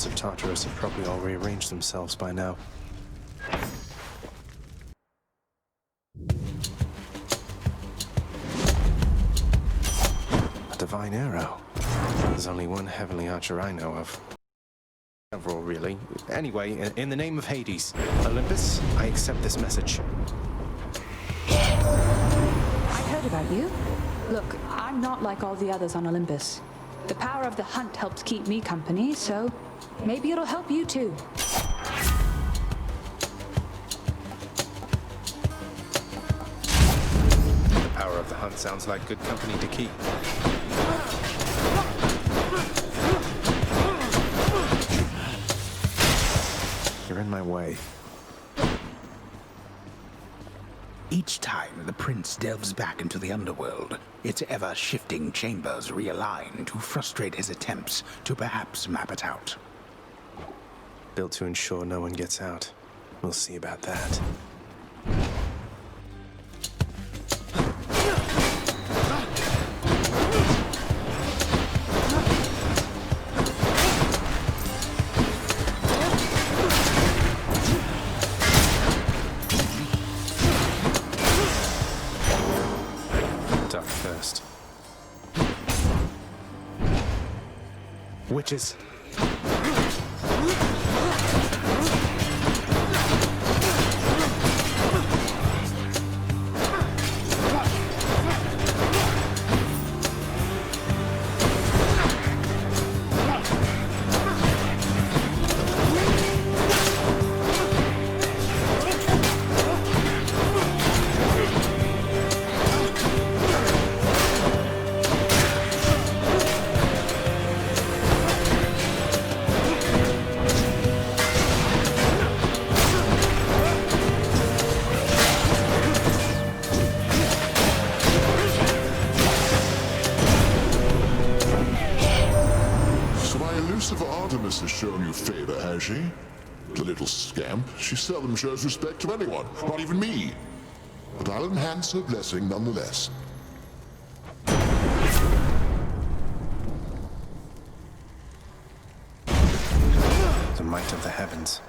Knights of Tartarus have probably all rearranged themselves by now. A divine arrow. There's only one heavenly archer I know of. Several, really. Anyway, in the name of Hades, Olympus, I accept this message. I heard about you. Look, I'm not like all the others on Olympus. The power of the hunt helps keep me company, so maybe it'll help you too. The power of the hunt sounds like good company to keep. You're in my way. Each time the prince delves back into the underworld, its ever-shifting chambers realign to frustrate his attempts to perhaps map it out. Built to ensure no one gets out. We'll see about that. Duck first. Witches. Artemis has shown you favor, has she? The little scamp. She seldom shows respect to anyone, not even me. But I'll enhance her blessing nonetheless. The might of the heavens.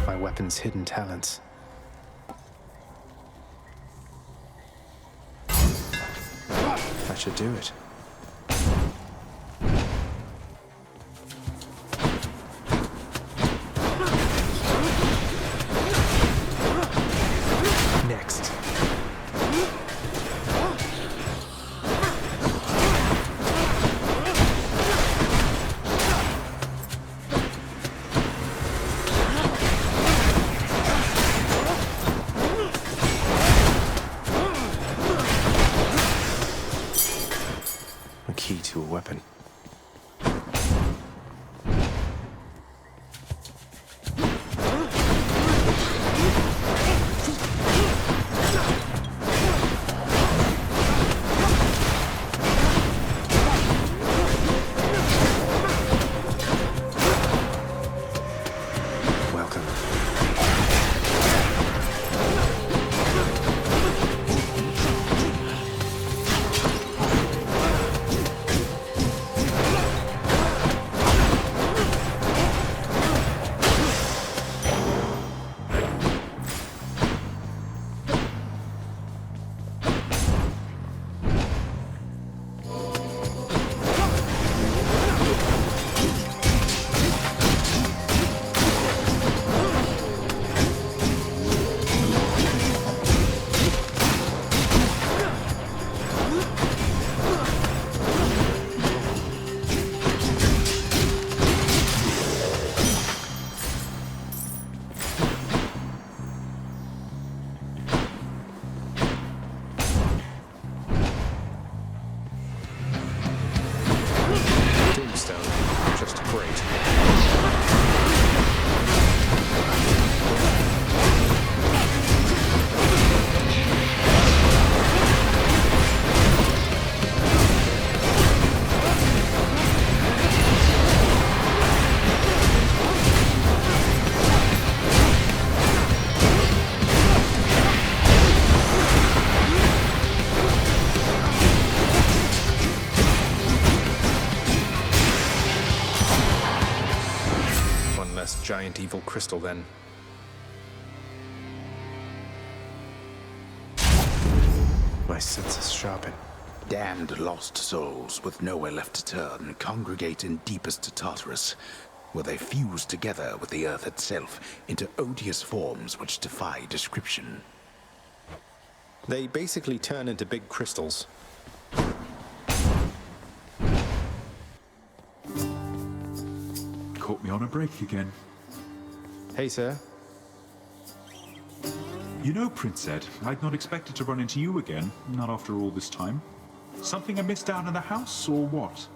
My weapon's hidden talents. I should do it. Next. A key to a weapon. Welcome. giant evil crystal, then. My senses sharpen. Damned lost souls with nowhere left to turn congregate in deepest Tartarus, where they fuse together with the earth itself into odious forms which defy description. They basically turn into big crystals. Caught me on a break again. Hey, sir. You know, Prince Ed, I'd not expected to run into you again, not after all this time. Something I missed down in the house, or what?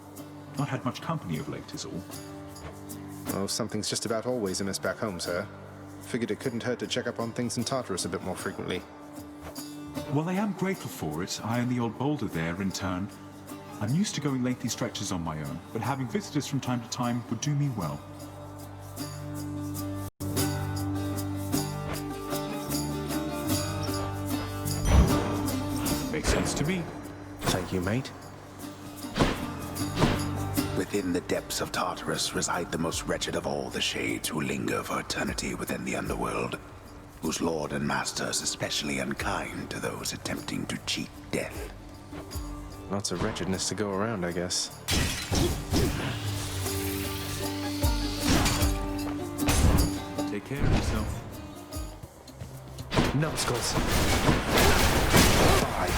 Not had much company of late, is all. Oh, something's just about always amiss back home, sir. Figured it couldn't hurt to check up on things in Tartarus a bit more frequently. Well, I am grateful for it, I and the old boulder there, in turn. I'm used to going lengthy stretches on my own, but having visitors from time to time would do me well. Makes sense to me. Thank you, mate. Within the depths of Tartarus reside the most wretched of all the shades who linger for eternity within the underworld, whose lord and master is especially unkind to those attempting to cheat death. Lots of wretchedness to go around, I guess. Take care of yourself. Numbskulls. Bye.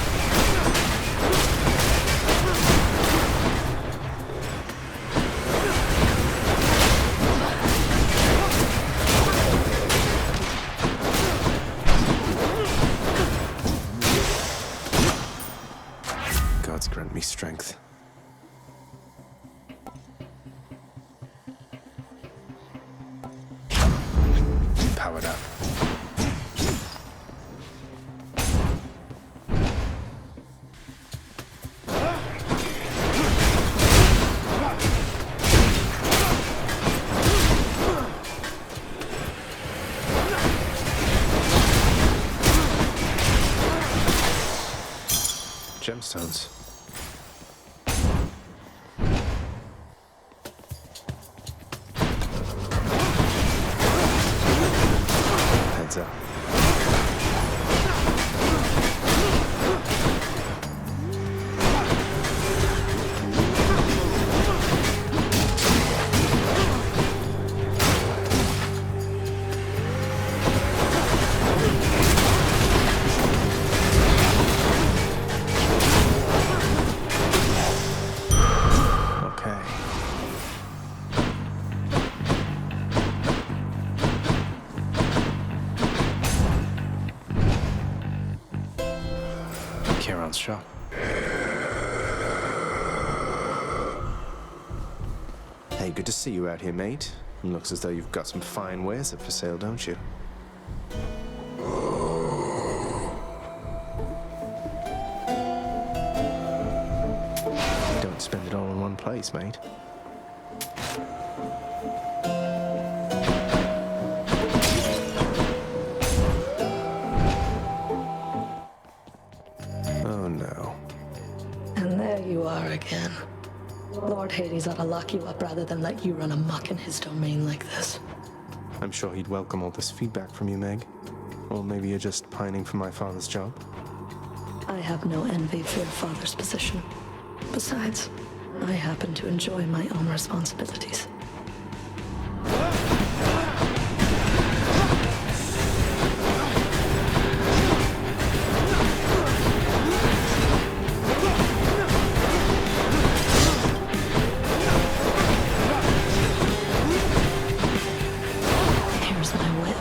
Gods grant me strength. Powered up. Gemstones. Heads up. Okay. Charon's shop. Hey, good to see you out here, mate. Looks as though you've got some fine wares up for sale, don't you? Don't spend it all in one place, mate. Oh no. And there you are again. Lord Hades ought to lock you up rather than let you run amok in his domain like this. I'm sure he'd welcome all this feedback from you, Meg. Or maybe you're just pining for my father's job. I have no envy for your father's position. Besides, I happen to enjoy my own responsibilities. Here's my whip.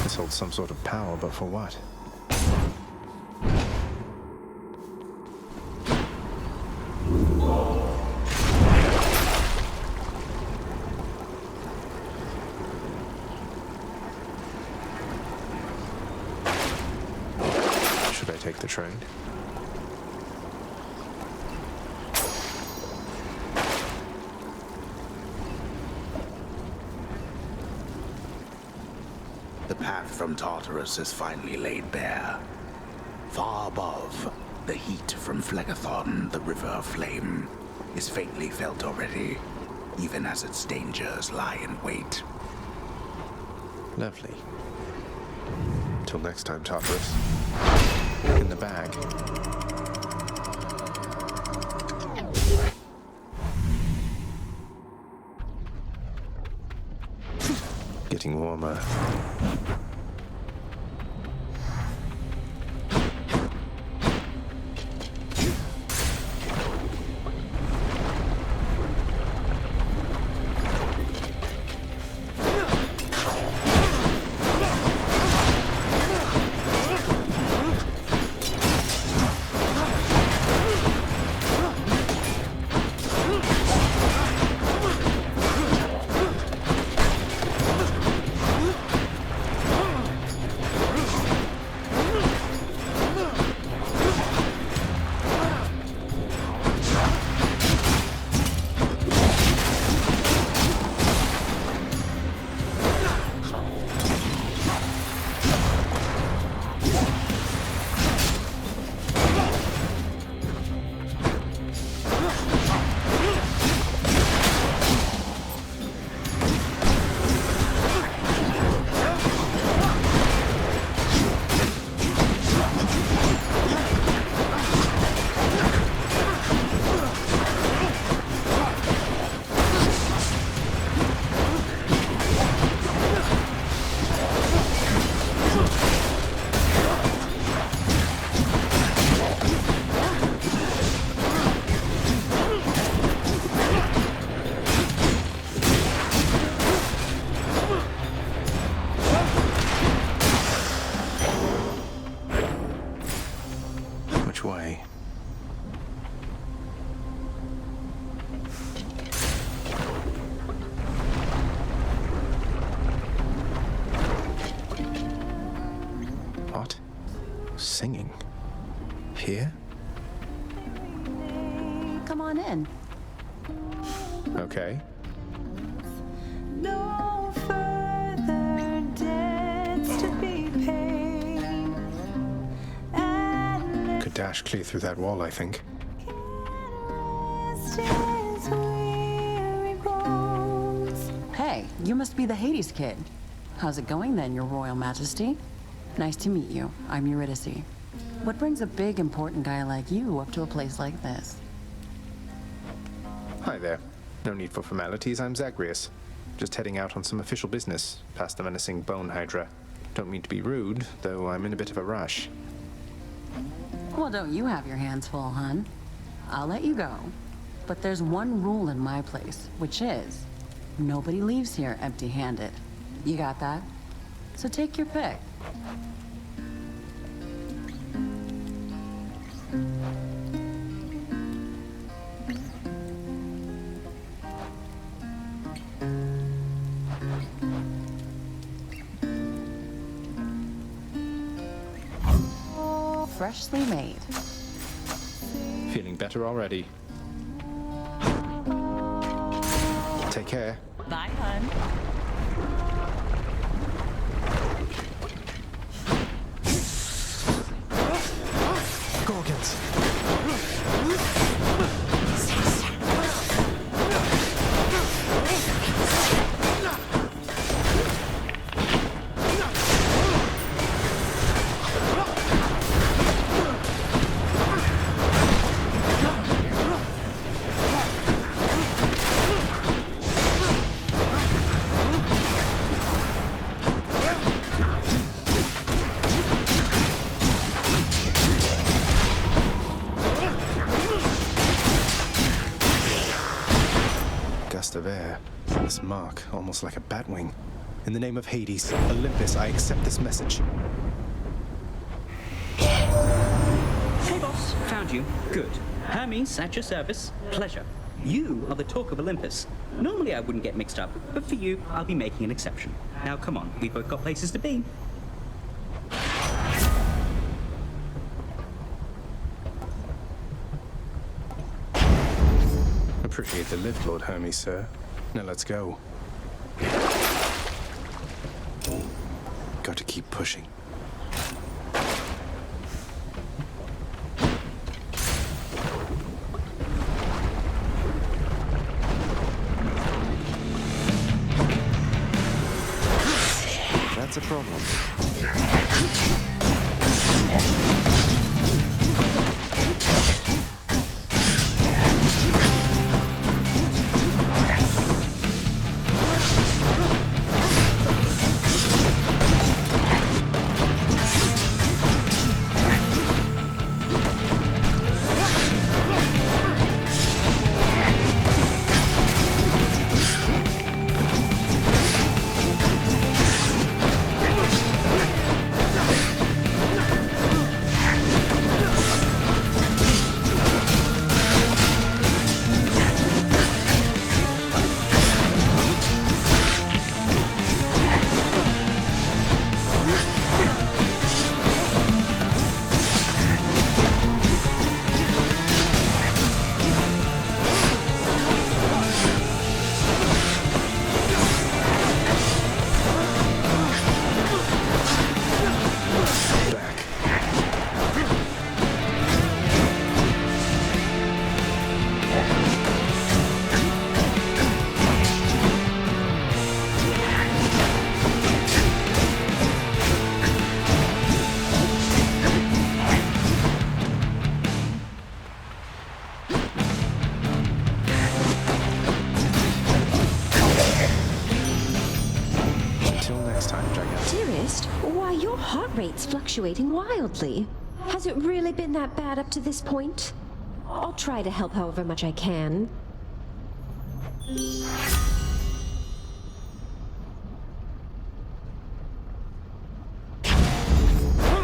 This holds some sort of power, but for what? Should I take the trade? The path from Tartarus is finally laid bare. Far above, the heat from Phlegethon, the River of Flame, is faintly felt already, even as its dangers lie in wait. Lovely. Till next time, Tartarus. In the bag. Getting warmer. Which way? What? Singing? Here? Come on in. Okay. No further debts to be paid. And Could dash clear through that wall, I think. rest his weary bones. Hey, you must be the Hades kid. How's it going then, Your Royal Majesty? Nice to meet you. I'm Eurydice. What brings a big, important guy like you up to a place like this? Hi there. No need for formalities, I'm Zagreus. Just heading out on some official business, past the menacing Bone Hydra. Don't mean to be rude, though I'm in a bit of a rush. Well, don't you have your hands full, hun? I'll let you go. But there's one rule in my place, which is nobody leaves here empty-handed. You got that? So take your pick. Freshly made. Feeling better already. Take care. Bye, hun. Gorgons! Gust of air. This mark, almost like a bat wing. In the name of Hades, Olympus, I accept this message. Hey, boss. Found you. Good. Hermes, at your service. Pleasure. You are the talk of Olympus. Normally I wouldn't get mixed up, but for you, I'll be making an exception. Now, come on. We've both got places to be. Appreciate the lift, Lord Hermes, sir. Now let's go. Got to keep pushing. That's a problem. Dearest, why your heart rate's fluctuating wildly. Has it really been that bad up to this point? I'll try to help however much I can.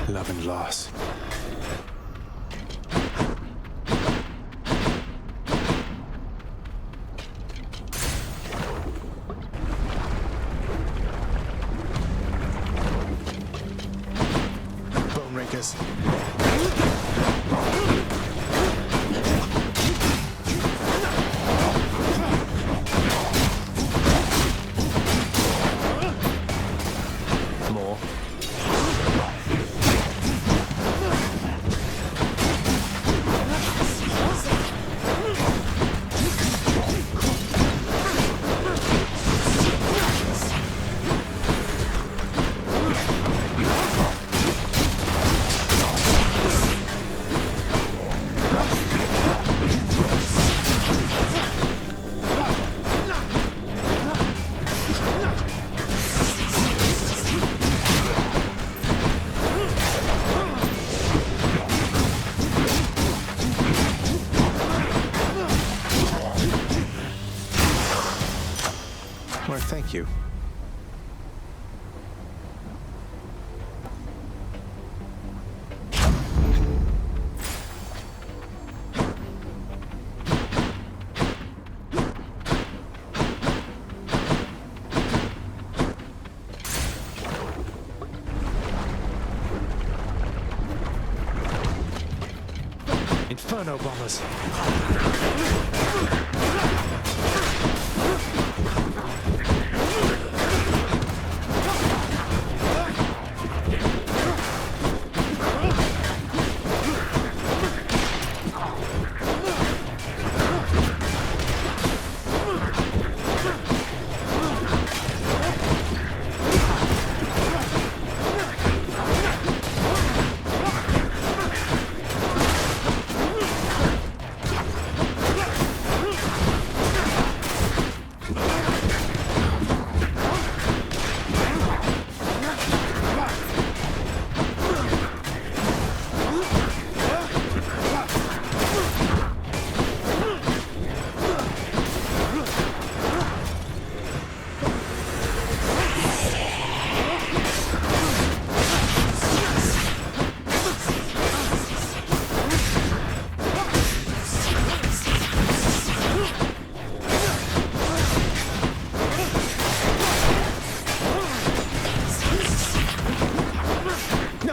Love and loss. Bone rakers. More. Why, thank you. Inferno bombers.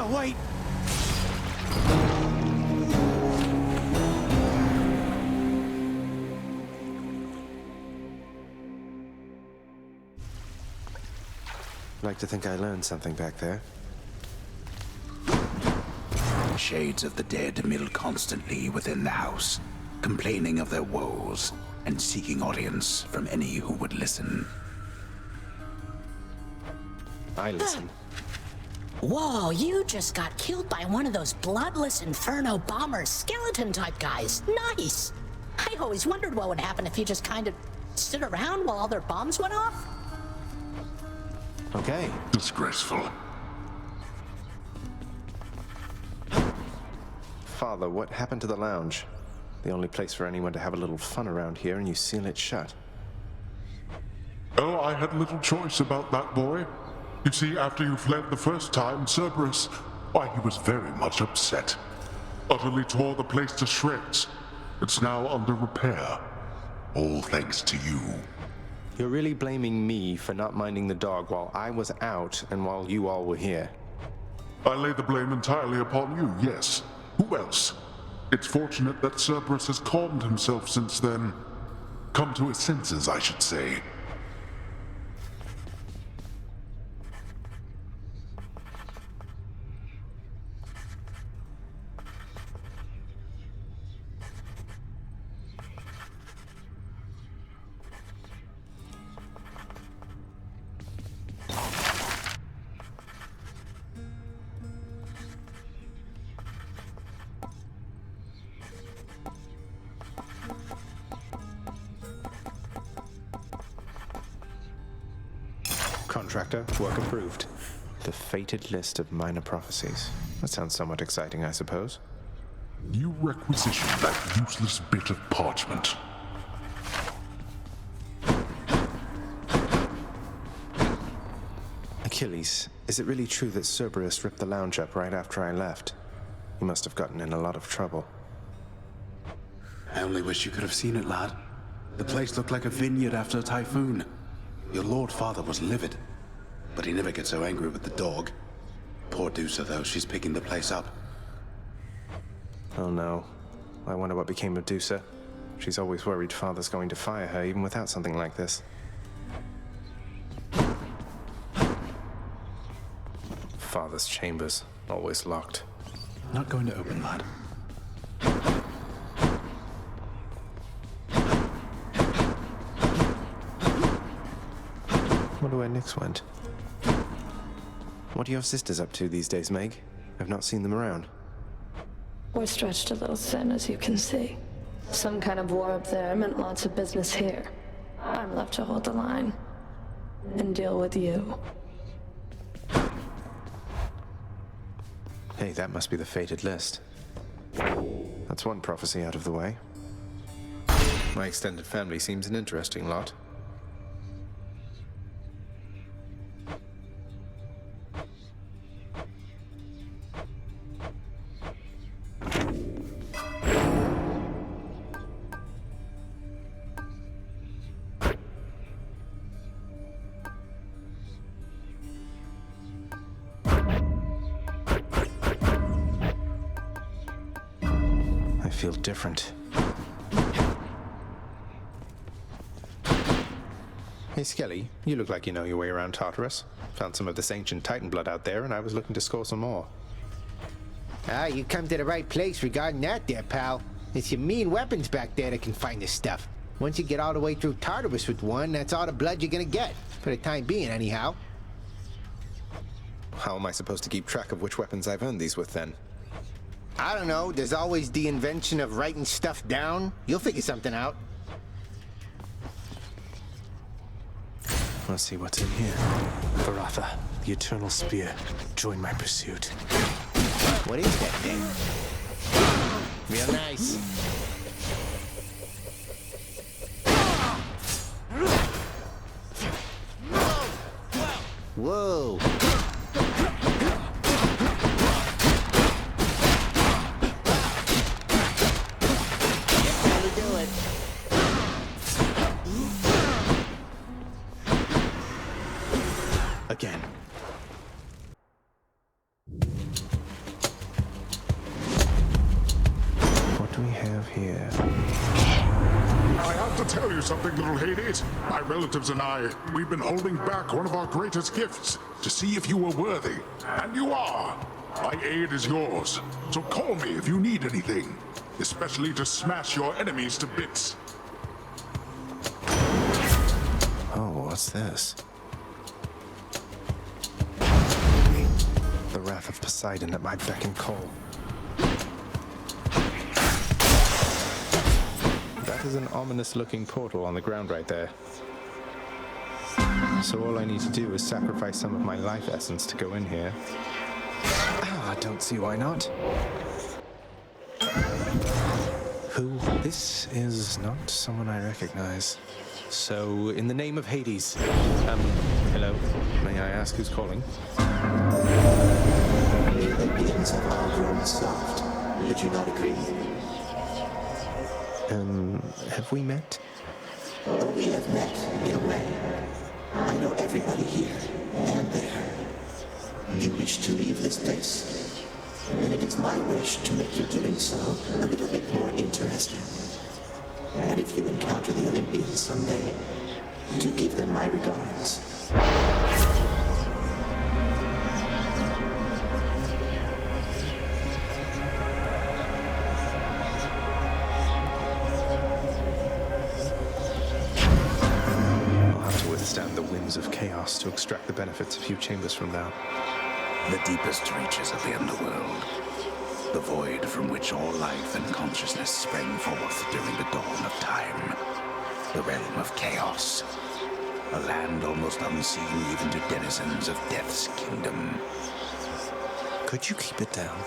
No, wait! Like to think I learned something back there. Shades of the dead mill constantly within the house, complaining of their woes and seeking audience from any who would listen. I listen. Whoa, you just got killed by one of those bloodless Inferno bomber skeleton type guys. Nice! I always wondered what would happen if you just kind of stood around while all their bombs went off. Okay. Disgraceful. Father, what happened to the lounge? The only place for anyone to have a little fun around here, and you seal it shut. Oh, I had little choice about that, boy. You see, after you fled the first time, Cerberus, why, he was very much upset. Utterly tore the place to shreds. It's now under repair. All thanks to you. You're really blaming me for not minding the dog while I was out and while you all were here. I lay the blame entirely upon you, yes. Who else? It's fortunate that Cerberus has calmed himself since then. Come to his senses, I should say. Contractor, work approved. The fated list of minor prophecies. That sounds somewhat exciting, I suppose. You requisition that useless bit of parchment. Achilles, is it really true that Cerberus ripped the lounge up right after I left? He must have gotten in a lot of trouble. I only wish you could have seen it, lad. The place looked like a vineyard after a typhoon. Your Lord Father was livid, but he never gets so angry with the dog. Poor Dusa, though, she's picking the place up. Oh no. I wonder what became of Dusa. She's always worried Father's going to fire her, even without something like this. Father's chambers, always locked. Not going to open, lad. Wonder where Nyx went. What are your sisters up to these days, Meg? I've not seen them around. We're stretched a little thin, as you can see. Some kind of war up there meant lots of business here. I'm left to hold the line and deal with you. Hey, that must be the fated list. That's one prophecy out of the way. My extended family seems an interesting lot. I feel different. Hey, Skelly, you look like you know your way around Tartarus. Found some of this ancient Titan blood out there, and I was looking to score some more. Ah, you come to the right place regarding that there, pal. It's your mean weapons back there that can find this stuff. Once you get all the way through Tartarus with one, that's all the blood you're gonna get. For the time being, anyhow. How am I supposed to keep track of which weapons I've earned these with, then? I don't know, there's always the invention of writing stuff down. You'll figure something out. Let's see what's in here. Varatha, the Eternal Spear. Join my pursuit. What is that thing? Real nice. Whoa. Again. here. I have to tell you something, little Hades. My relatives and I, we've been holding back one of our greatest gifts to see if you were worthy. And you are. My aid is yours. So call me if you need anything, especially to smash your enemies to bits. Oh, what's this? The wrath of Poseidon at my beck and call. That is an ominous-looking portal on the ground right there. So all I need to do is sacrifice some of my life essence to go in here. I don't see why not. Who? This is not someone I recognize. So, in the name of Hades, hello. May I ask who's calling? The beings have all grown soft. Would you not agree? Have we met? We have met, in a way. I know everybody here and there. You wish to leave this place, and it is my wish to make your doing so a little bit more interesting. And if you encounter the Olympians someday, do give them my regards. Withstand the winds of chaos to extract the benefits a few chambers from now. The deepest reaches of the underworld. The void from which all life and consciousness sprang forth during the dawn of time. The realm of chaos. A land almost unseen even to denizens of Death's kingdom. Could you keep it down?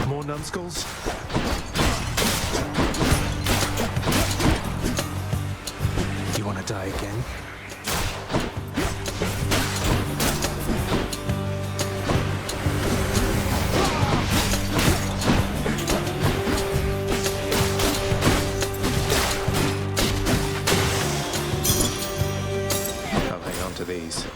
More numbskulls? You want to die again? I'll hang on to these.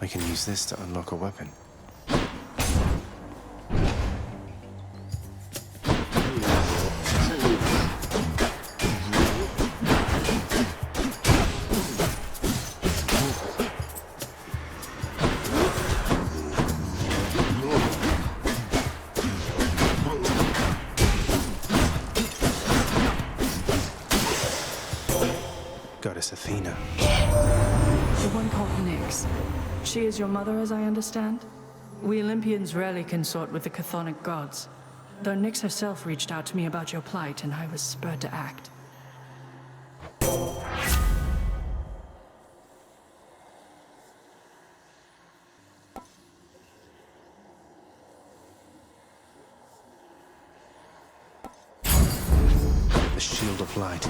I can use this to unlock a weapon. Goddess Athena. The one called Nyx. She is your mother, as I understand? We Olympians rarely consort with the chthonic gods, though Nyx herself reached out to me about your plight, and I was spurred to act. The Shield of Light.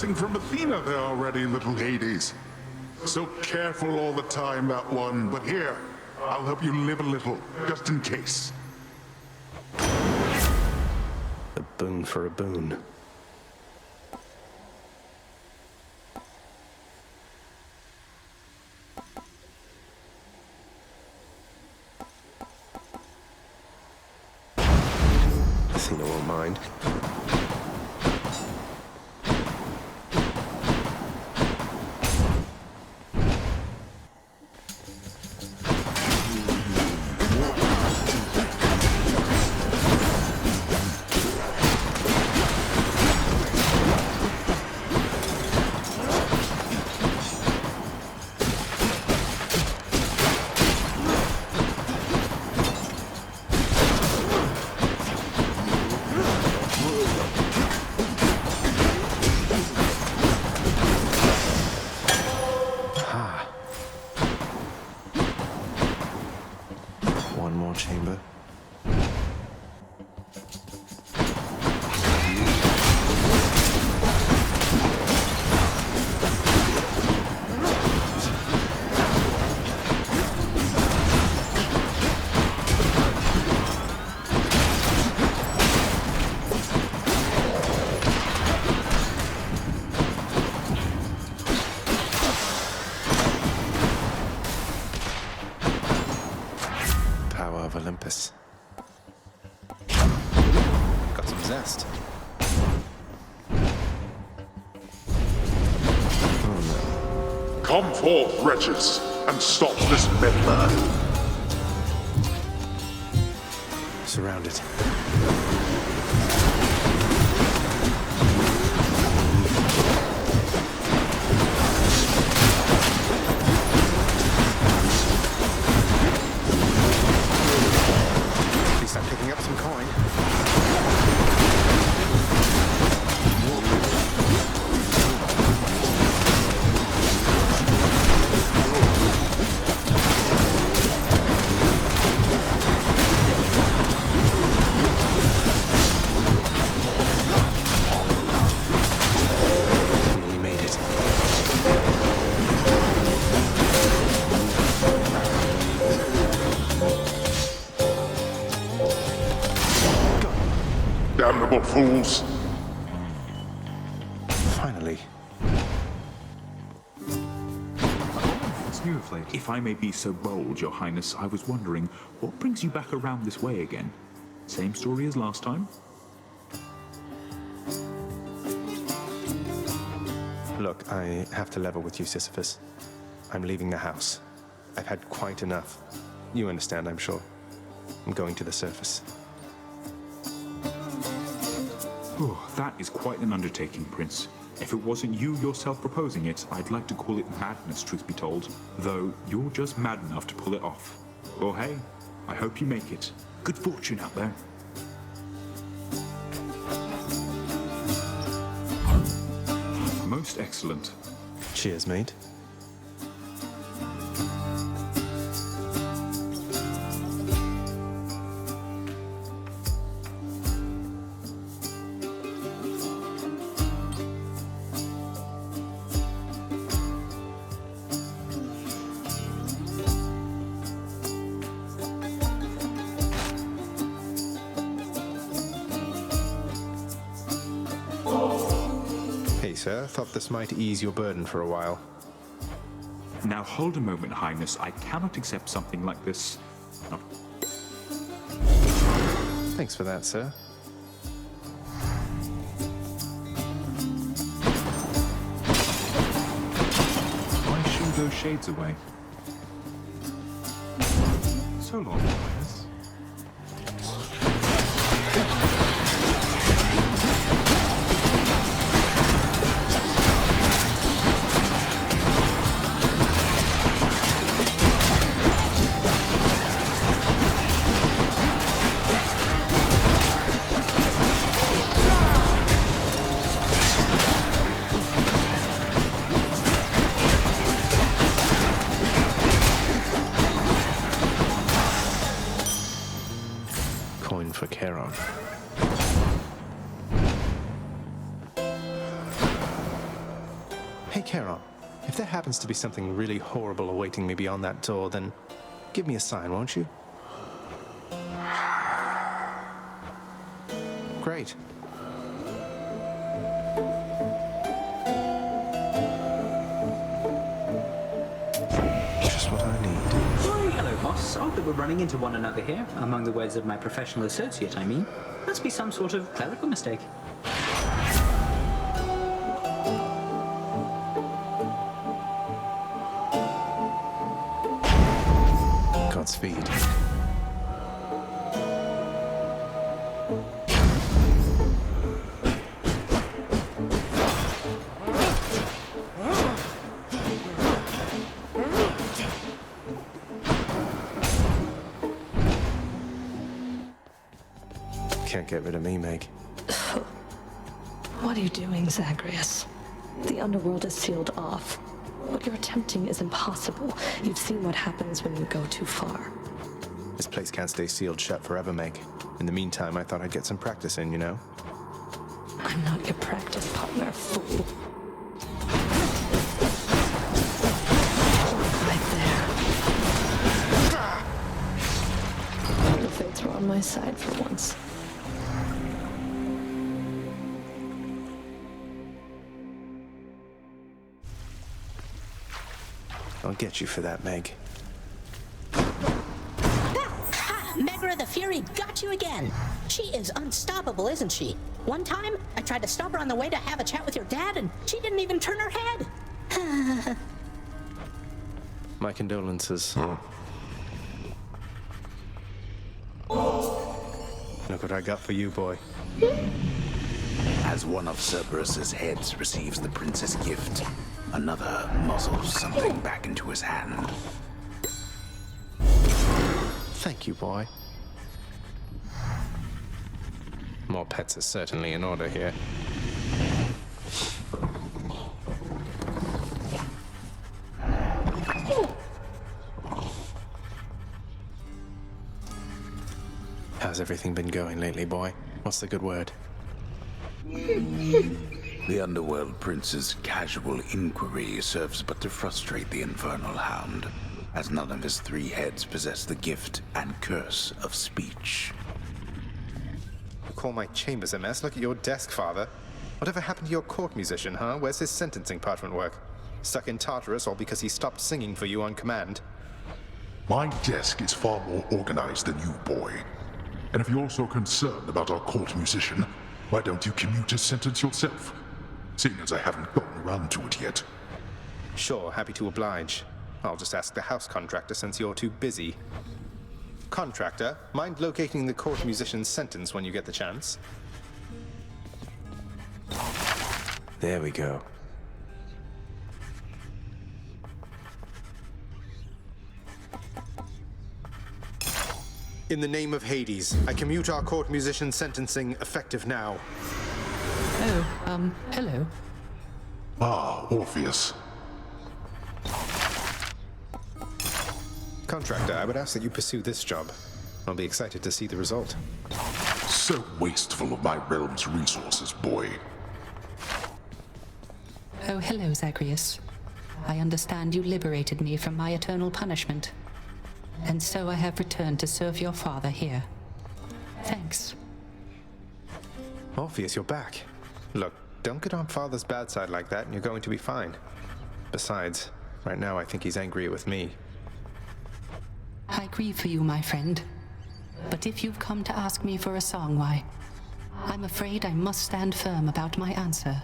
blessing from Athena there already, little Hades. So careful all the time, that one. But here, I'll help you live a little, just in case. A boon for a boon. Athena won't mind. One more chamber. Power of Olympus. Got some zest. Come forth, wretches, and stop this meddler. Surrounded. At least I'm picking up some coin. Nearly made it. Damnable fools. Finally. What's new of late? If I may be so bold, Your Highness, I was wondering, what brings you back around this way again? Same story as last time? Look, I have to level with you, Sisyphus. I'm leaving the house. I've had quite enough. You understand, I'm sure. I'm going to the surface. Oh, that is quite an undertaking, Prince. If it wasn't you yourself proposing it, I'd like to call it madness, truth be told. Though, you're just mad enough to pull it off. Well, hey, I hope you make it. Good fortune out there. Most excellent. Cheers, mate. Hey, sir. Thought this might ease your burden for a while. Now hold a moment, Highness. I cannot accept something like this. No. Thanks for that, sir. Why shoo those shades away? So long, Highness. Coin for Charon. Charon, if there happens to be something really horrible awaiting me beyond that door, then give me a sign, won't you? Great. Just what I need. Why, hello, boss. Odd that we're running into one another here. Among the words of my professional associate, I mean. Must be some sort of clerical mistake. Godspeed. Can't get rid of me, Meg. What are you doing, Zagreus? The underworld is sealed off. What you're attempting is impossible. You've seen what happens when you go too far. This place can't stay sealed shut forever, Meg. In the meantime, I thought I'd get some practice in, you know? I'm not your practice partner, fool. Right there. The fates were on my side for once. I'll get you for that, Meg. Ha! Megra the Fury got you again. She is unstoppable, isn't she? One time, I tried to stop her on the way to have a chat with your dad, and she didn't even turn her head. My condolences. Look what I got for you, boy. As one of Cerberus's heads receives the prince's gift, another muzzles something back into his hand. Thank you, boy. More pets are certainly in order here. How's everything been going lately, boy? What's the good word? The Underworld Prince's casual inquiry serves but to frustrate the Infernal Hound, as none of his three heads possess the gift and curse of speech. You call my chambers a mess? Look at your desk, Father. Whatever happened to your court musician, huh? Where's his sentencing parchment work? Stuck in Tartarus all because he stopped singing for you on command? My desk is far more organized than you, boy. And if you're so concerned about our court musician, why don't you commute his sentence yourself? Seeing as I haven't gotten around to it yet. Sure, happy to oblige. I'll just ask the house contractor since you're too busy. Contractor, mind locating the court musician's sentence when you get the chance? There we go. In the name of Hades, I commute our court musician's sentencing effective now. Oh, hello. Ah, Orpheus. Contractor, I would ask that you pursue this job. I'll be excited to see the result. So wasteful of my realm's resources, boy. Oh, hello, Zagreus. I understand you liberated me from my eternal punishment. And so I have returned to serve your father here. Thanks. Orpheus, you're back. Look, don't get on Father's bad side like that and you're going to be fine. Besides, right now I think he's angry with me. I grieve for you, my friend. But if you've come to ask me for a song, why, I'm afraid I must stand firm about my answer.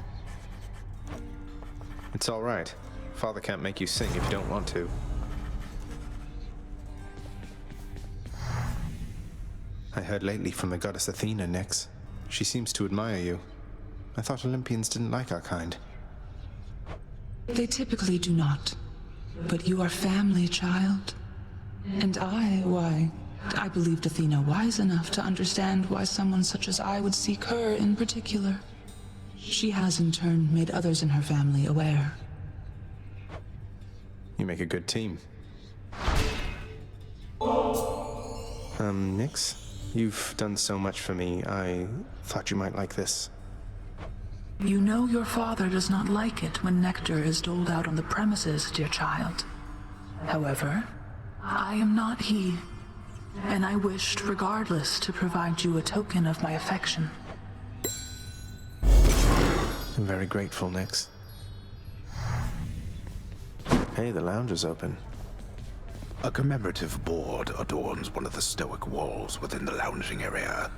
It's all right. Father can't make you sing if you don't want to. I heard lately from the goddess Athena, Nyx. She seems to admire you. I thought Olympians didn't like our kind. They typically do not. But you are family, child. And why, I believed Athena wise enough to understand why someone such as I would seek her in particular. She has in turn made others in her family aware. You make a good team. Nyx? You've done so much for me. I thought you might like this. You know your father does not like it when nectar is doled out on the premises, dear child. However, I am not he, and I wished regardless to provide you a token of my affection. I'm very grateful, Nyx. Hey, the lounge is open. A commemorative board adorns one of the stoic walls within the lounging area,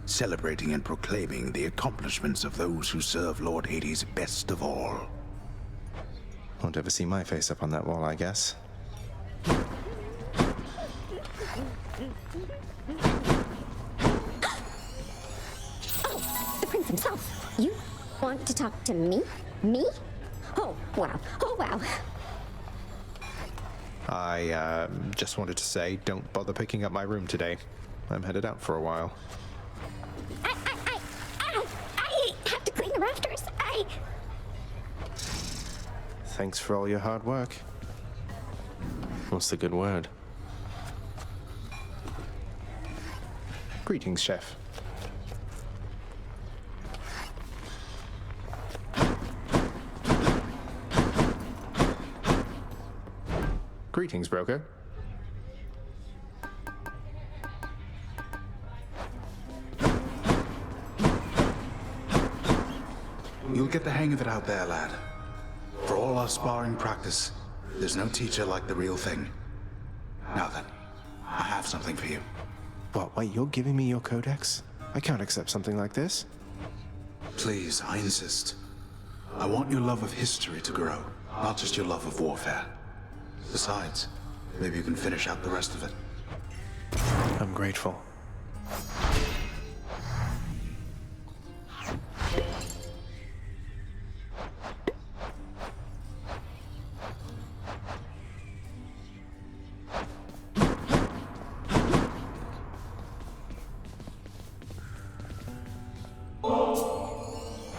celebrating and proclaiming the accomplishments of those who serve Lord Hades best of all. Won't ever see my face up on that wall, I guess. Oh, the prince himself. You want to talk to me? Me? Oh, wow. Oh, wow. I just wanted to say, don't bother picking up my room today. I'm headed out for a while. I have to clean the rafters. Thanks for all your hard work. What's the good word? Greetings, Chef. Greetings, broker. You'll get the hang of it out there, lad. For all our sparring practice, there's no teacher like the real thing. Now then, I have something for you. What, wait, you're giving me your codex? I can't accept something like this. Please, I insist. I want your love of history to grow, not just your love of warfare. Besides, maybe you can finish out the rest of it. I'm grateful.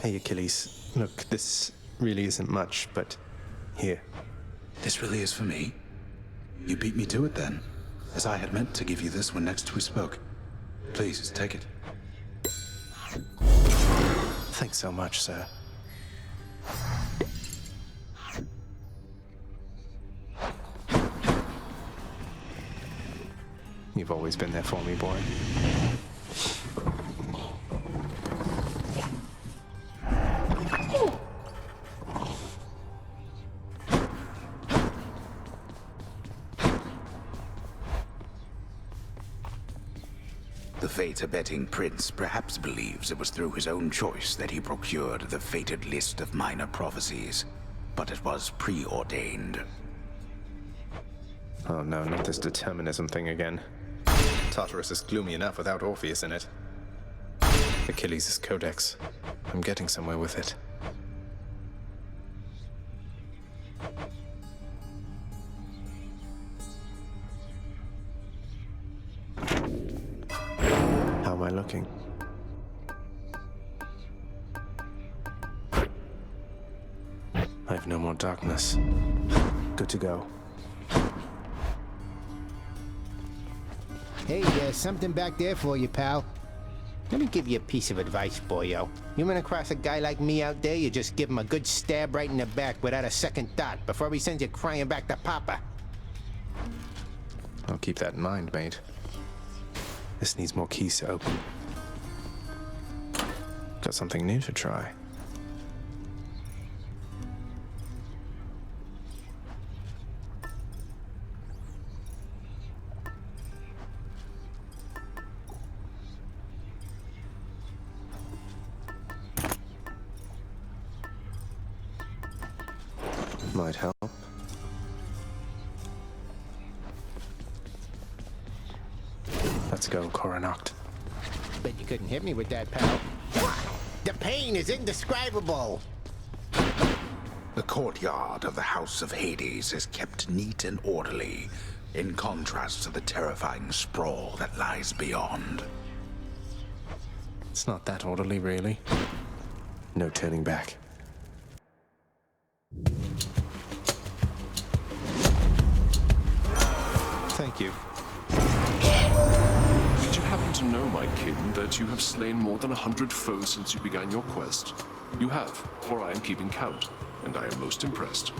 Hey, Achilles. Look, this really isn't much, but here. This really is for me? You beat me to it then, as I had meant to give you this when next we spoke. Please, take it. Thanks so much, sir. You've always been there for me, boy. The fate-abetting prince perhaps believes it was through his own choice that he procured the fated list of minor prophecies, but it was preordained. Oh no, not this determinism thing again. Tartarus is gloomy enough without Orpheus in it. Achilles' codex. I'm getting somewhere with it. How am I looking? I have no more darkness. Good to go. Hey, there's something back there for you, pal. Let me give you a piece of advice, boyo. You run across a guy like me out there, you just give him a good stab right in the back without a second thought before he sends you crying back to Papa. I'll keep that in mind, mate. This needs more keys to open. Got something new to try. Might help. Let's go, Coronacht. Bet you couldn't hit me with that, pal. The pain is indescribable. The courtyard of the House of Hades is kept neat and orderly, in contrast to the terrifying sprawl that lies beyond. It's not that orderly, really. No turning back. Thank you. Did you happen to know, my kin, that you have slain more than 100 foes since you began your quest? You have, for I am keeping count, and I am most impressed.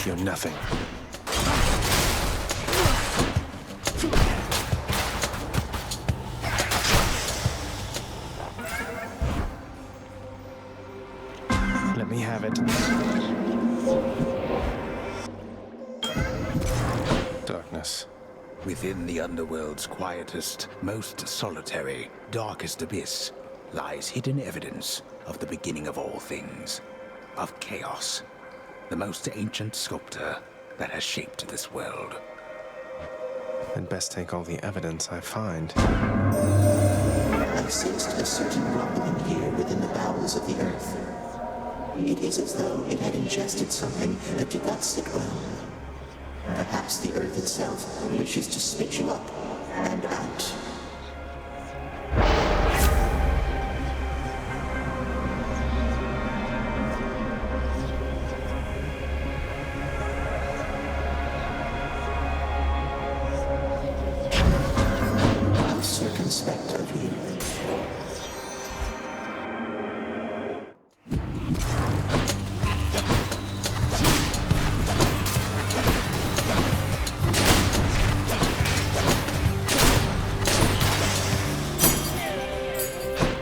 You're nothing. Let me have it. Darkness. Within the underworld's quietest, most solitary, darkest abyss lies hidden evidence of the beginning of all things, of chaos, the most ancient sculptor that has shaped this world. I'd best take all the evidence I find. I sensed a certain rumbling here within the bowels of the earth. It is as though it had ingested something that did not sit well. Perhaps the earth itself wishes to spit you up and out. How circumspect of you.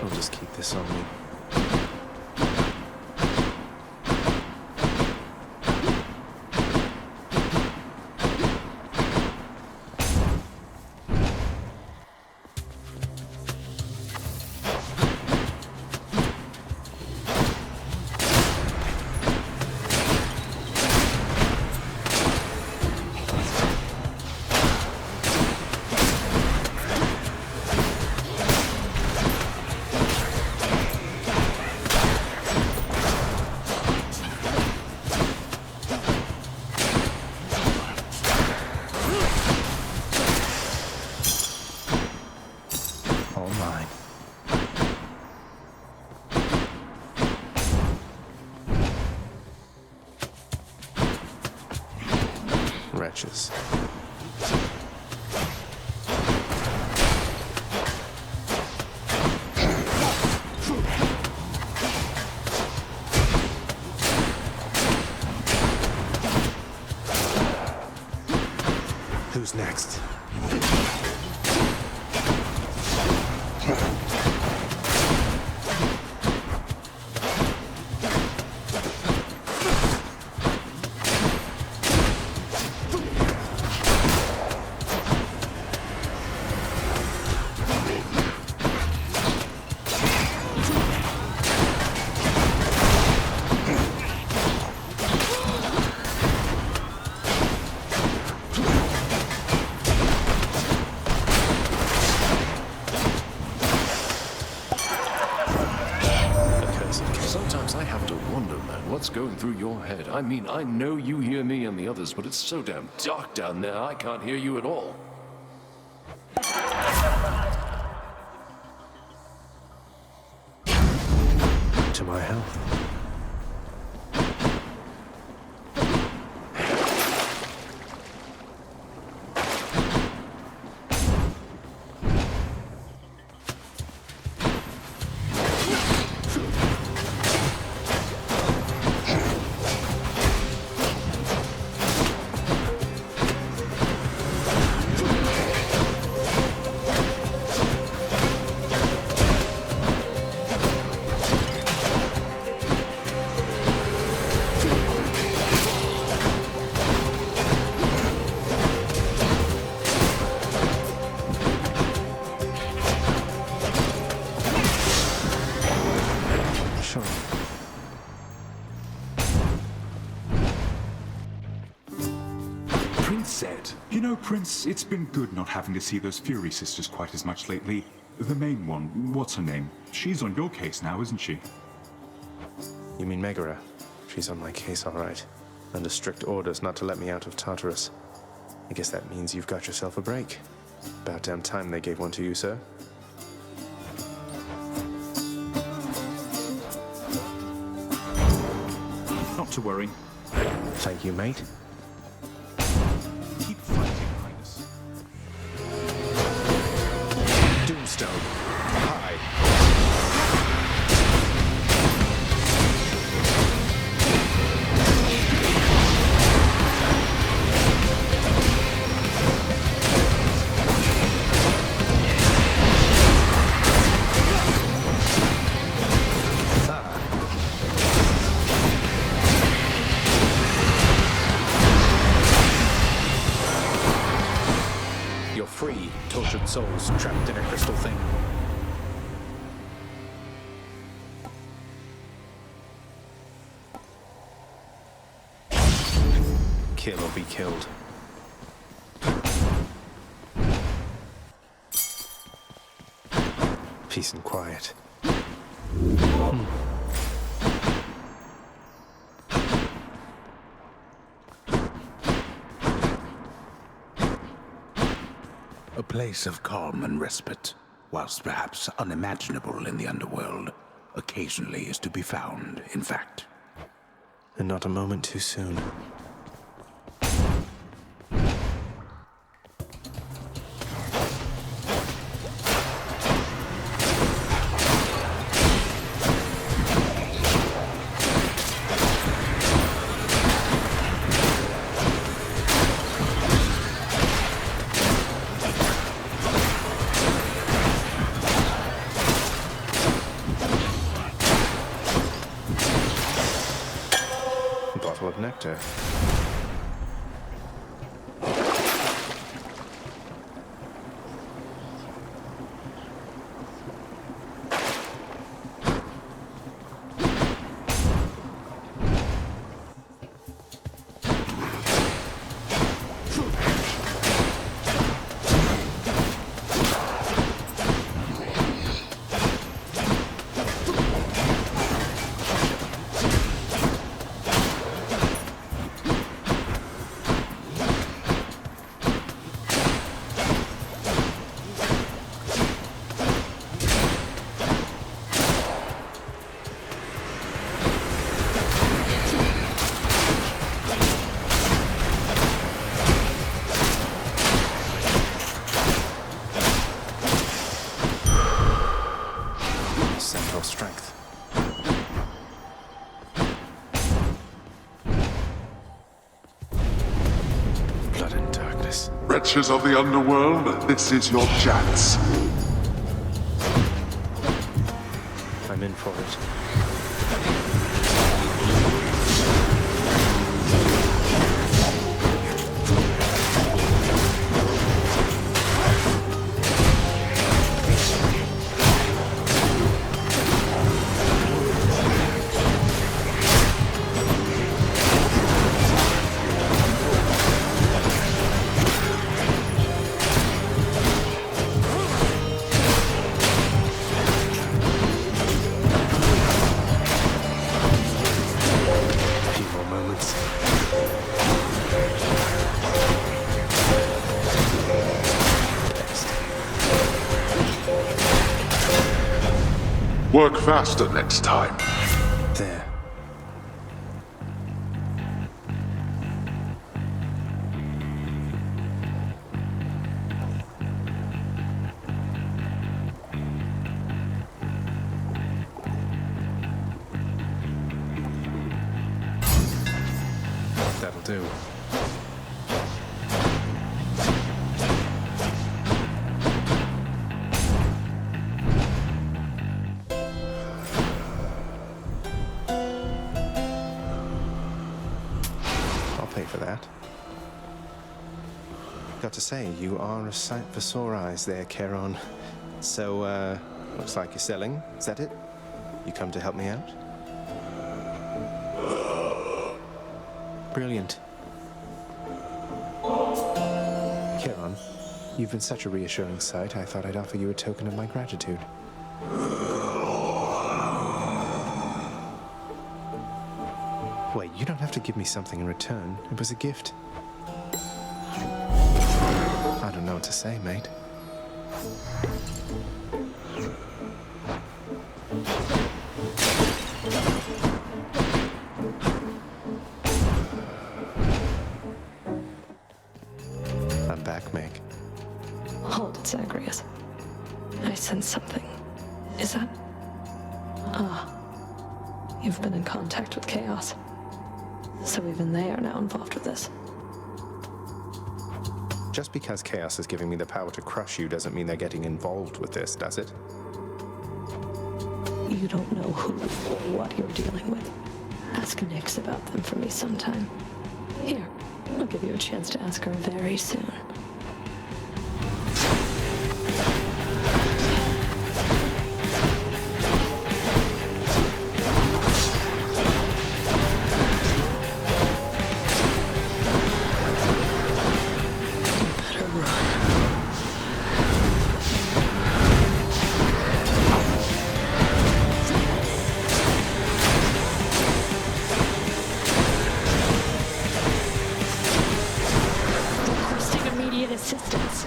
I'll just keep this on me. All mine. Wretches. Who's next? Sometimes I have to wonder, man, what's going through your head. I mean, I know you hear me and the others, but it's so damn dark down there, I can't hear you at all. To my health. Said, you know, Prince, it's been good not having to see those Fury sisters quite as much lately. The main one, what's her name? She's on your case now, isn't she? You mean Megara? She's on my case, all right. Under strict orders not to let me out of Tartarus. I guess that means you've got yourself a break. About damn time they gave one to you, sir. to worry. Thank you, mate. Keep fighting, Highness. Doomstone. Hi. You're free, tortured souls trapped in a crystal thing. Kill or be killed. Peace and quiet. A place of calm and respite, whilst perhaps unimaginable in the underworld, occasionally is to be found, in fact. And not a moment too soon. Bottle of nectar. Central strength. Blood and darkness. Wretches of the underworld, this is your chance. I'm in for it. Work faster next time. There. That'll do. I'll pay for that. Got to say, you are a sight for sore eyes there, Charon. So, looks like you're selling. Is that it? You come to help me out? Brilliant. Charon, you've been such a reassuring sight, I thought I'd offer you a token of my gratitude. Wait, you don't have to give me something in return. It was a gift. I don't know what to say, mate. Zagreus. I sense something. Is that... Ah. You've been in contact with Chaos. So even they are now involved with this. Just because Chaos is giving me the power to crush you doesn't mean they're getting involved with this, does it? You don't know who or what you're dealing with. Ask Nyx about them for me sometime. Here, I'll give you a chance to ask her very soon. Assistance.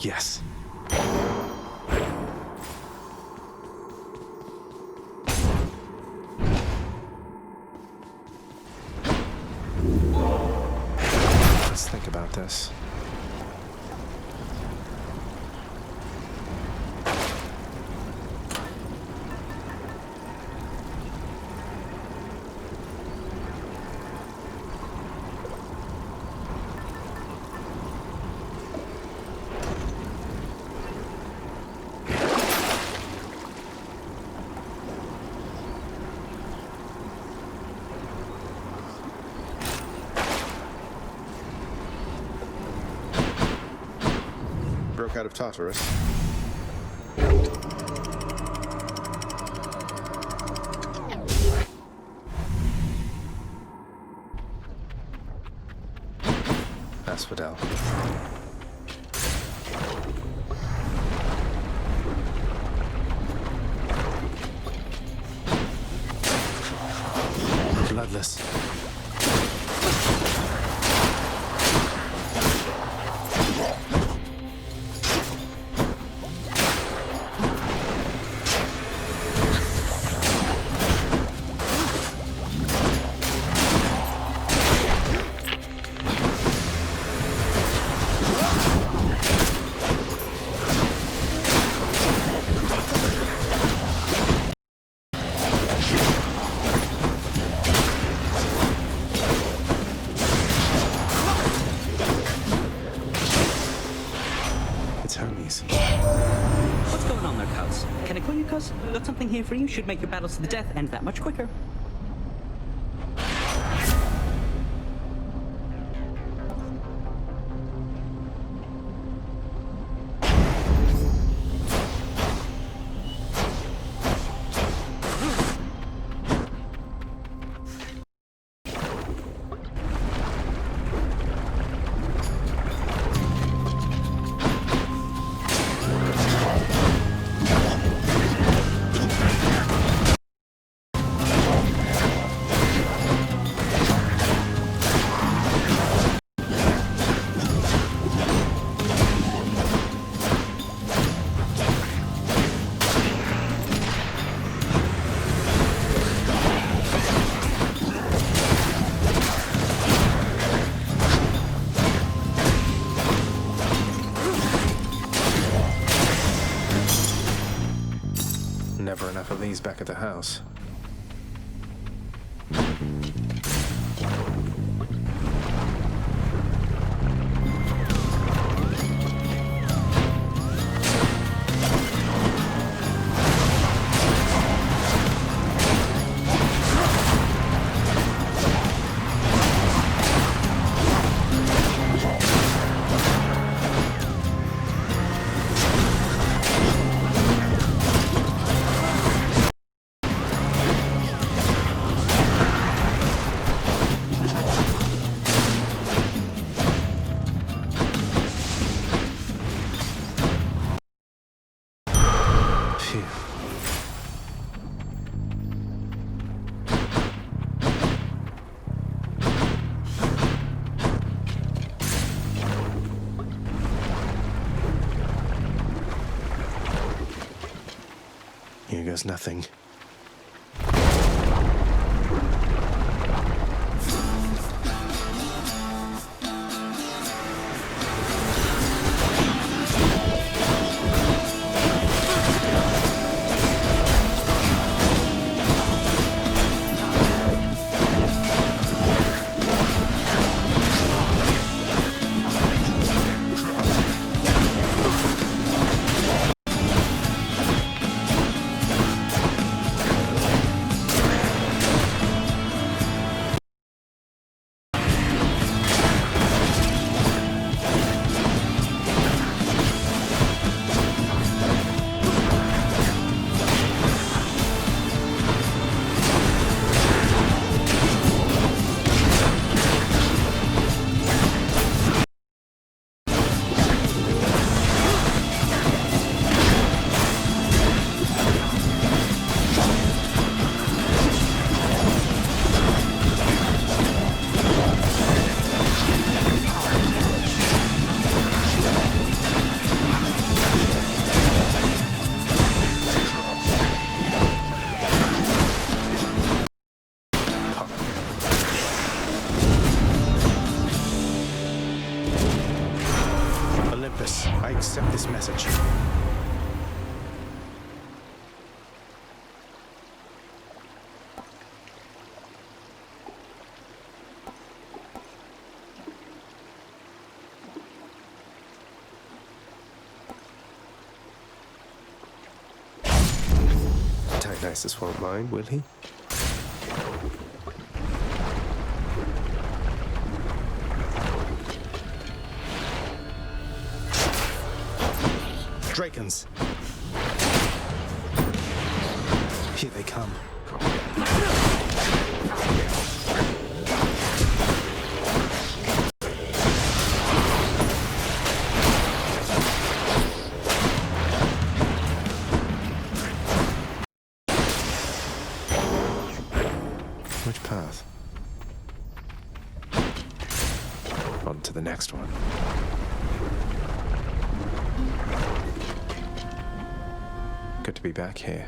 Yes. Let's think about this. Broke out of Tartarus. Asphodel. Bloodless. What's going on there, cuz? Can I call you cuz? Got something here for you. Should make your battles to the death end that much quicker. Never enough of these back at the house. Here goes nothing. Olympus, I accept this message. Dionysus won't mind, will he? Drakens! Here they come. Which path? On to the next one. Good to be back here.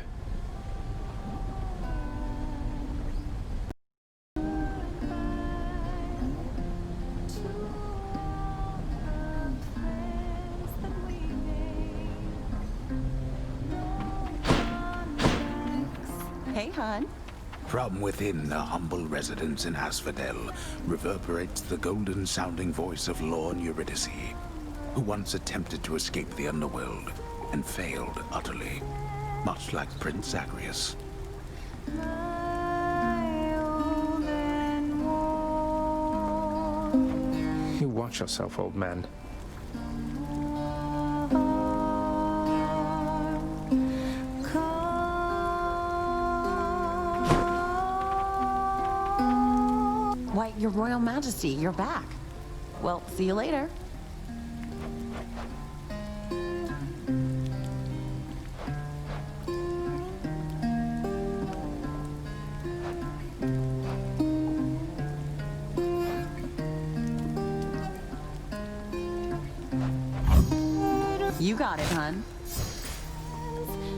Hey, hon. From within the humble residence in Asphodel reverberates the golden-sounding voice of Lorne Eurydice, who once attempted to escape the underworld and failed utterly, much like Prince Zagreus. You watch yourself, old man. Why, Your Royal Majesty, you're back. Well, see you later. You got it, hun.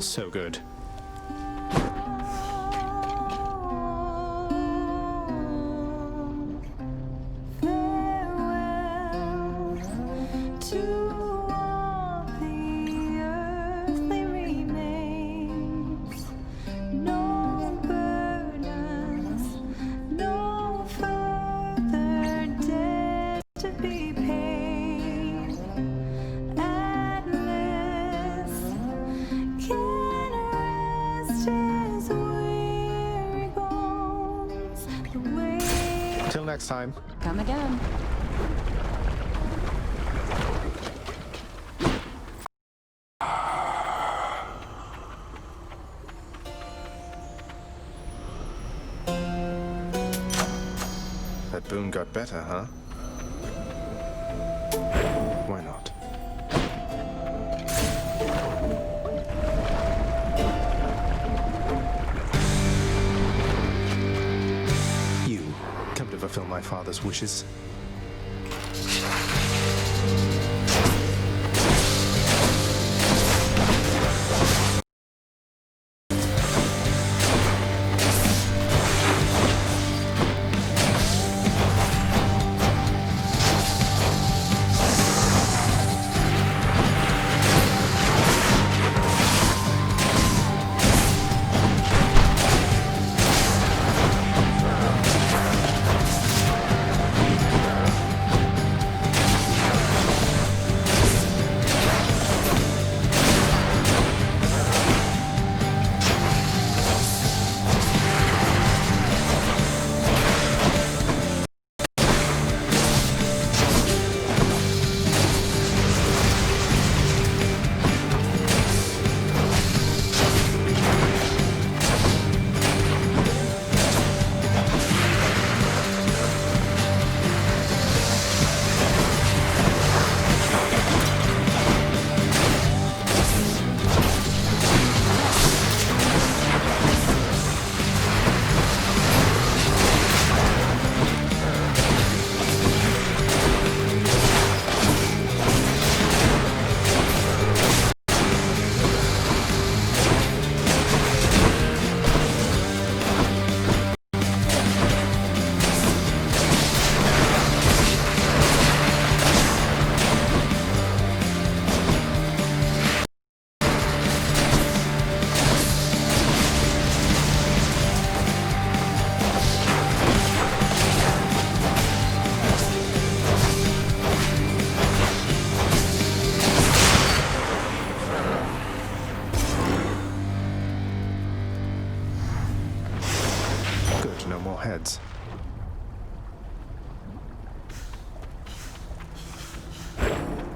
So good. Till next time. Come again. That boon got better, huh? Why not? You come to fulfill my father's wishes.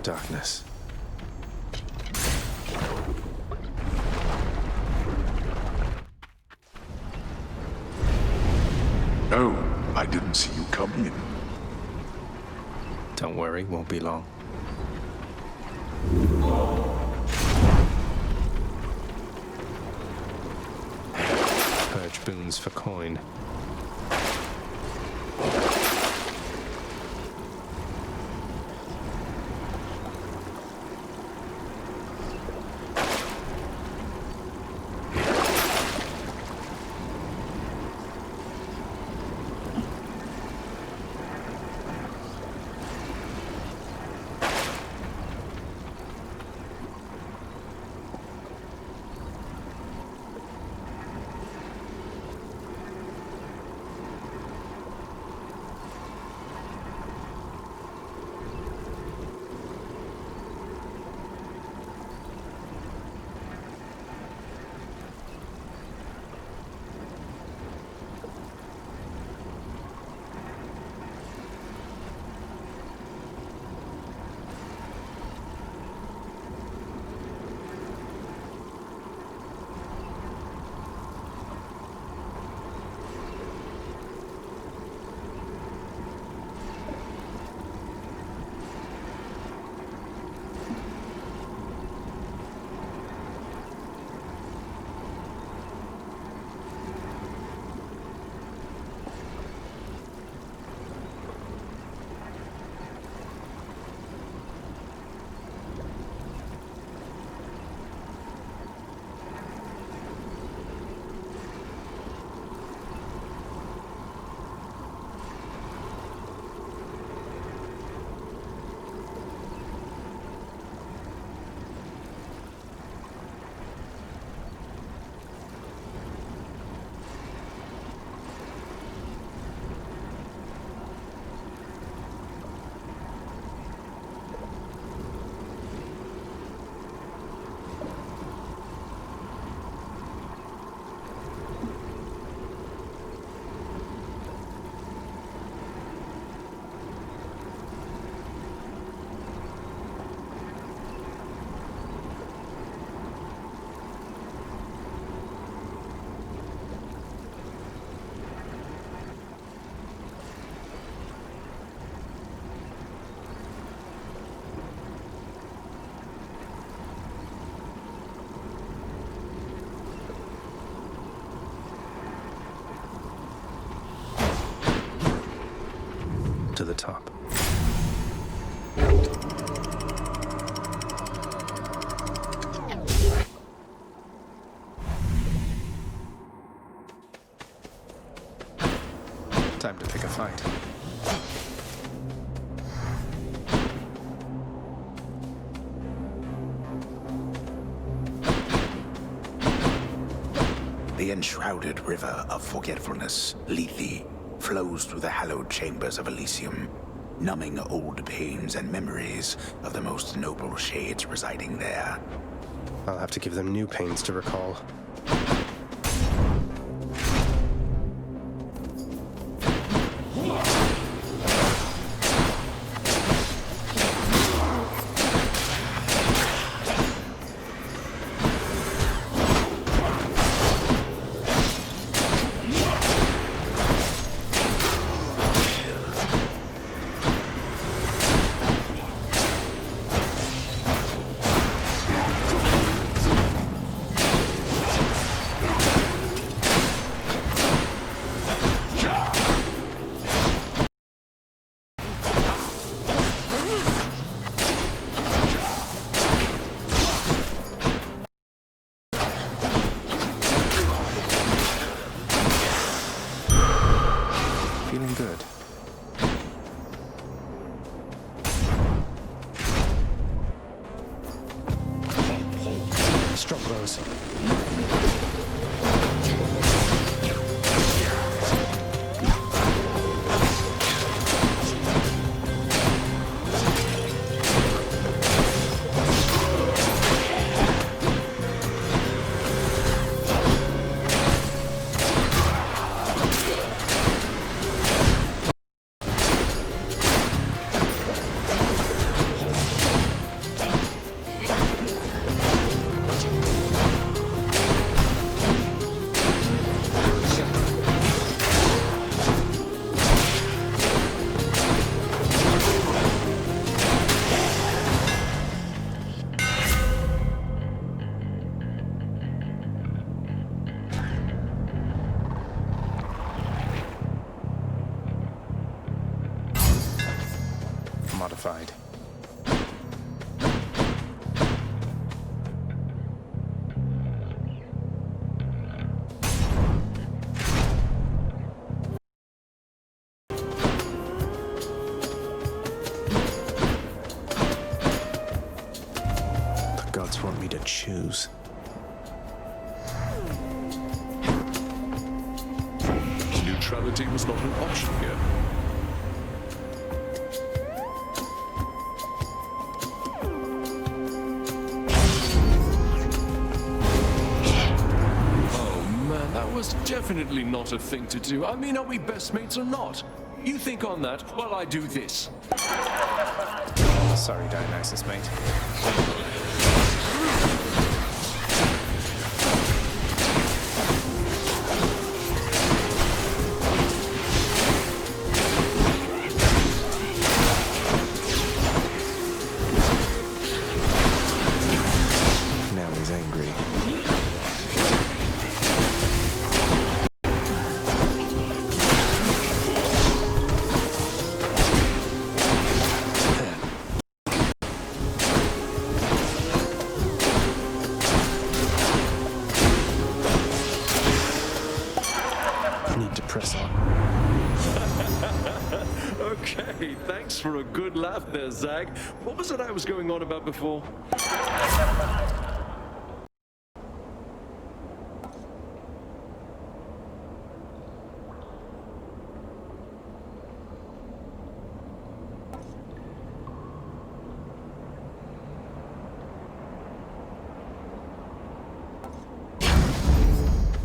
Darkness. No, I didn't see you come in. Don't worry, won't be long. Purge boons for coin. To the top. Time to pick a fight. The enshrouded river of forgetfulness, Lethe, flows through the hallowed chambers of Elysium, numbing old pains and memories of the most noble shades residing there. I'll have to give them new pains to recall. Feeling good. Stroke blows. Gods want me to choose. Neutrality was not an option here. Oh man, that was definitely not a thing to do. I mean, are we best mates or not? You think on that while I do this. Sorry, Dionysus, mate. Now he's angry. Need to press on. Okay, thanks for a good laugh there, Zag. What was it I was going on about before?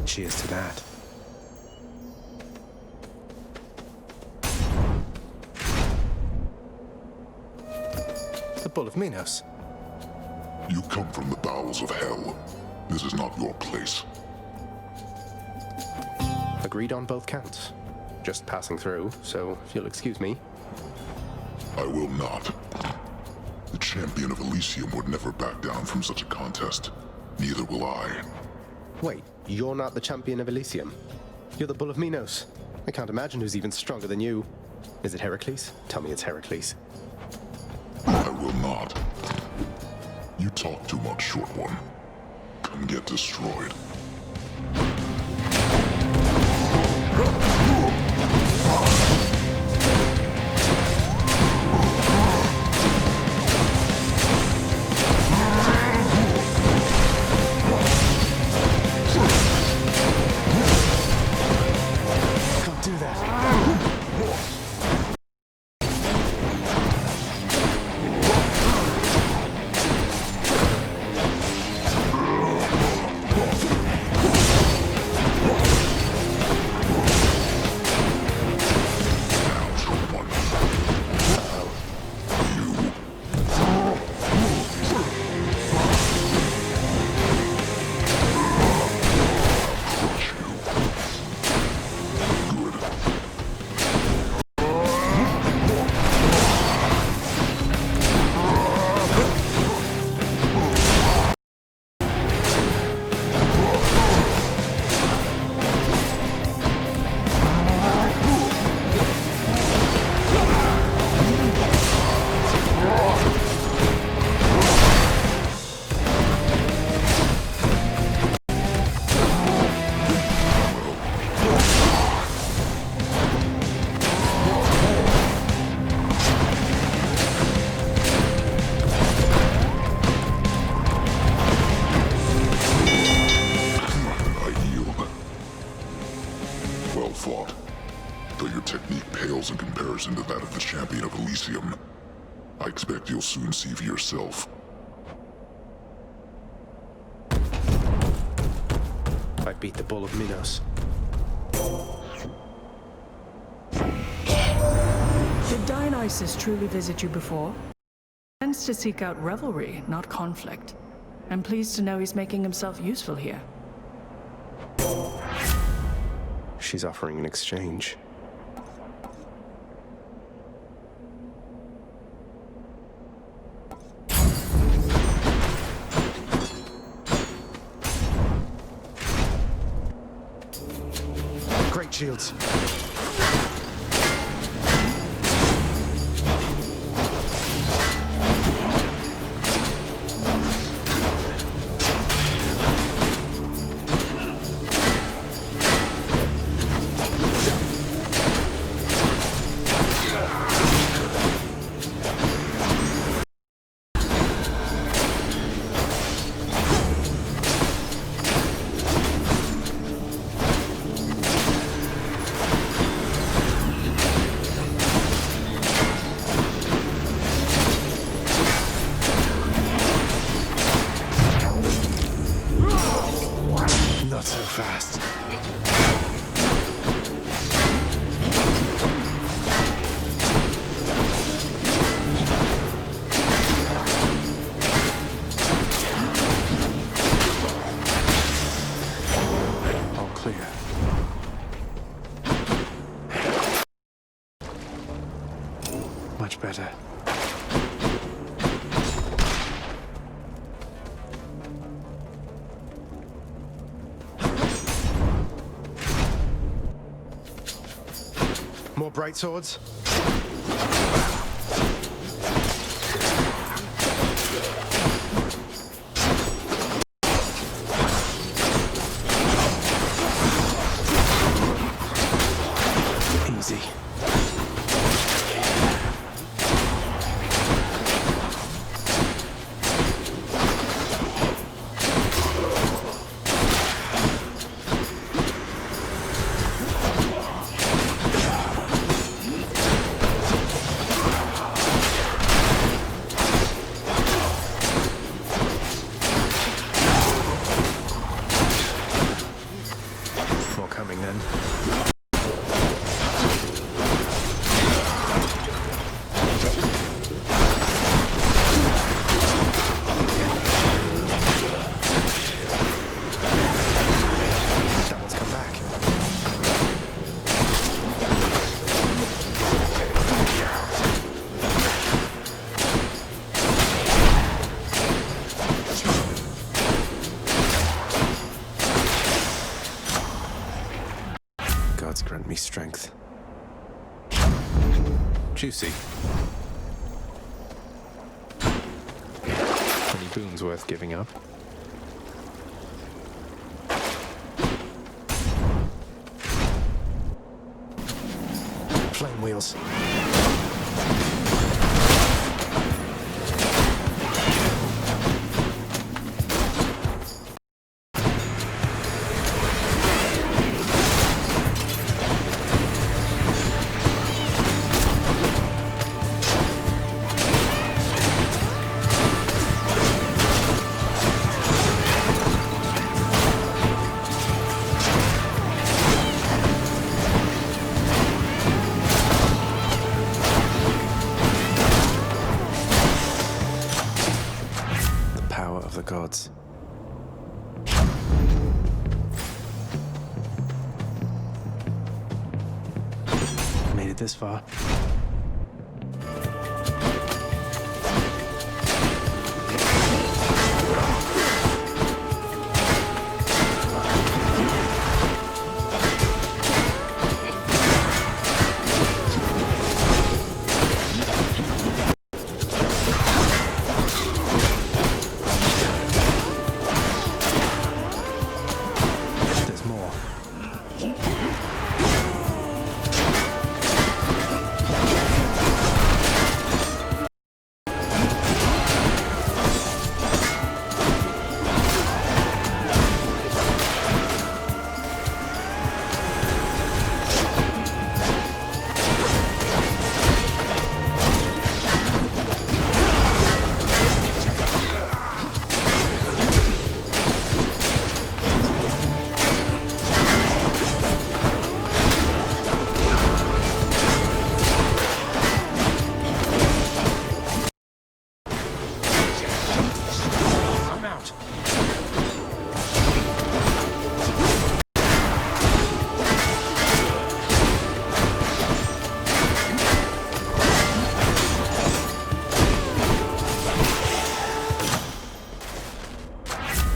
Cheers to that. The Bull of Minos. You come from the bowels of hell. This is not your place. Agreed on both counts. Just passing through, so if you'll excuse me. I will not. The champion of Elysium would never back down from such a contest. Neither will I. Wait, you're not the champion of Elysium? You're the Bull of Minos. I can't imagine who's even stronger than you. Is it Heracles? Tell me it's Heracles. I will not. You talk too much, short one. Come get destroyed. Can't do that. Though your technique pales in comparison to that of the champion of Elysium, I expect you'll soon see for yourself. I beat the Bull of Minos. Did Dionysus truly visit you before? He tends to seek out revelry, not conflict. I'm pleased to know he's making himself useful here. She's offering an exchange. Great shields. fast. All clear. Much better. More bright swords? Easy. More coming then. That one's come back. Gods grant me strength. Juicy. Any boons worth giving up? Flame wheels. The gods. Made it this far. There's more.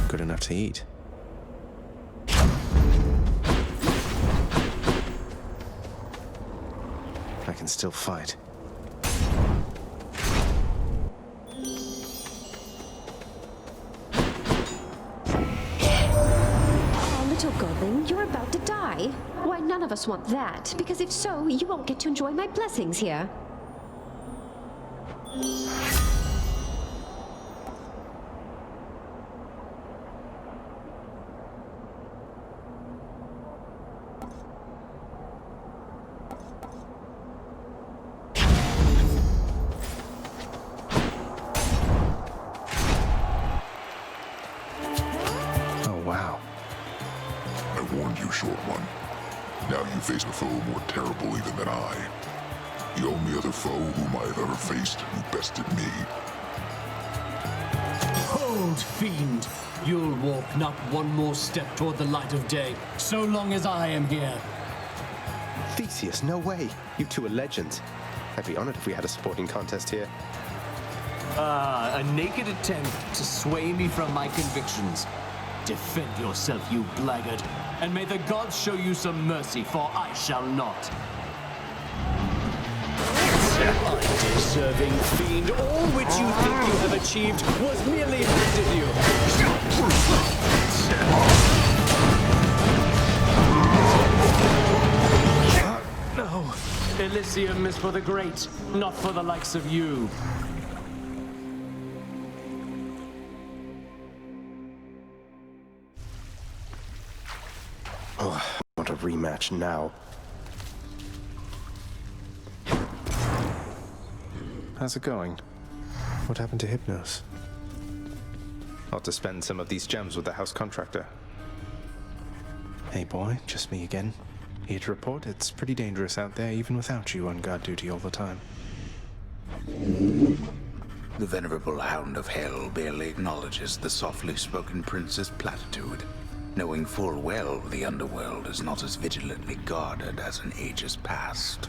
Good enough to eat. I can still fight. Oh, little godling, you're about to die. Why, none of us want that, because if so, you won't get to enjoy my blessings here. warned you, Short One. Now you face a foe more terrible even than I. The only other foe whom I have ever faced who bested me. Hold, fiend! You'll walk not one more step toward the light of day, so long as I am here. Theseus, no way. You two are legends. I'd be honored if we had a sporting contest here. A naked attempt to sway me from my convictions. Defend yourself, you blackguard, and may the gods show you some mercy, for I shall not. Undeserving fiend, all which you think you have achieved was merely handed you. No, Elysium is for the great, not for the likes of you. Oh, I want a rematch now. How's it going? What happened to Hypnos? Ought to spend some of these gems with the house contractor. Hey boy, just me again. Here to report, it's pretty dangerous out there even without you on guard duty all the time. The venerable Hound of Hell barely acknowledges the softly spoken prince's platitude, knowing full well the underworld is not as vigilantly guarded as in ages past.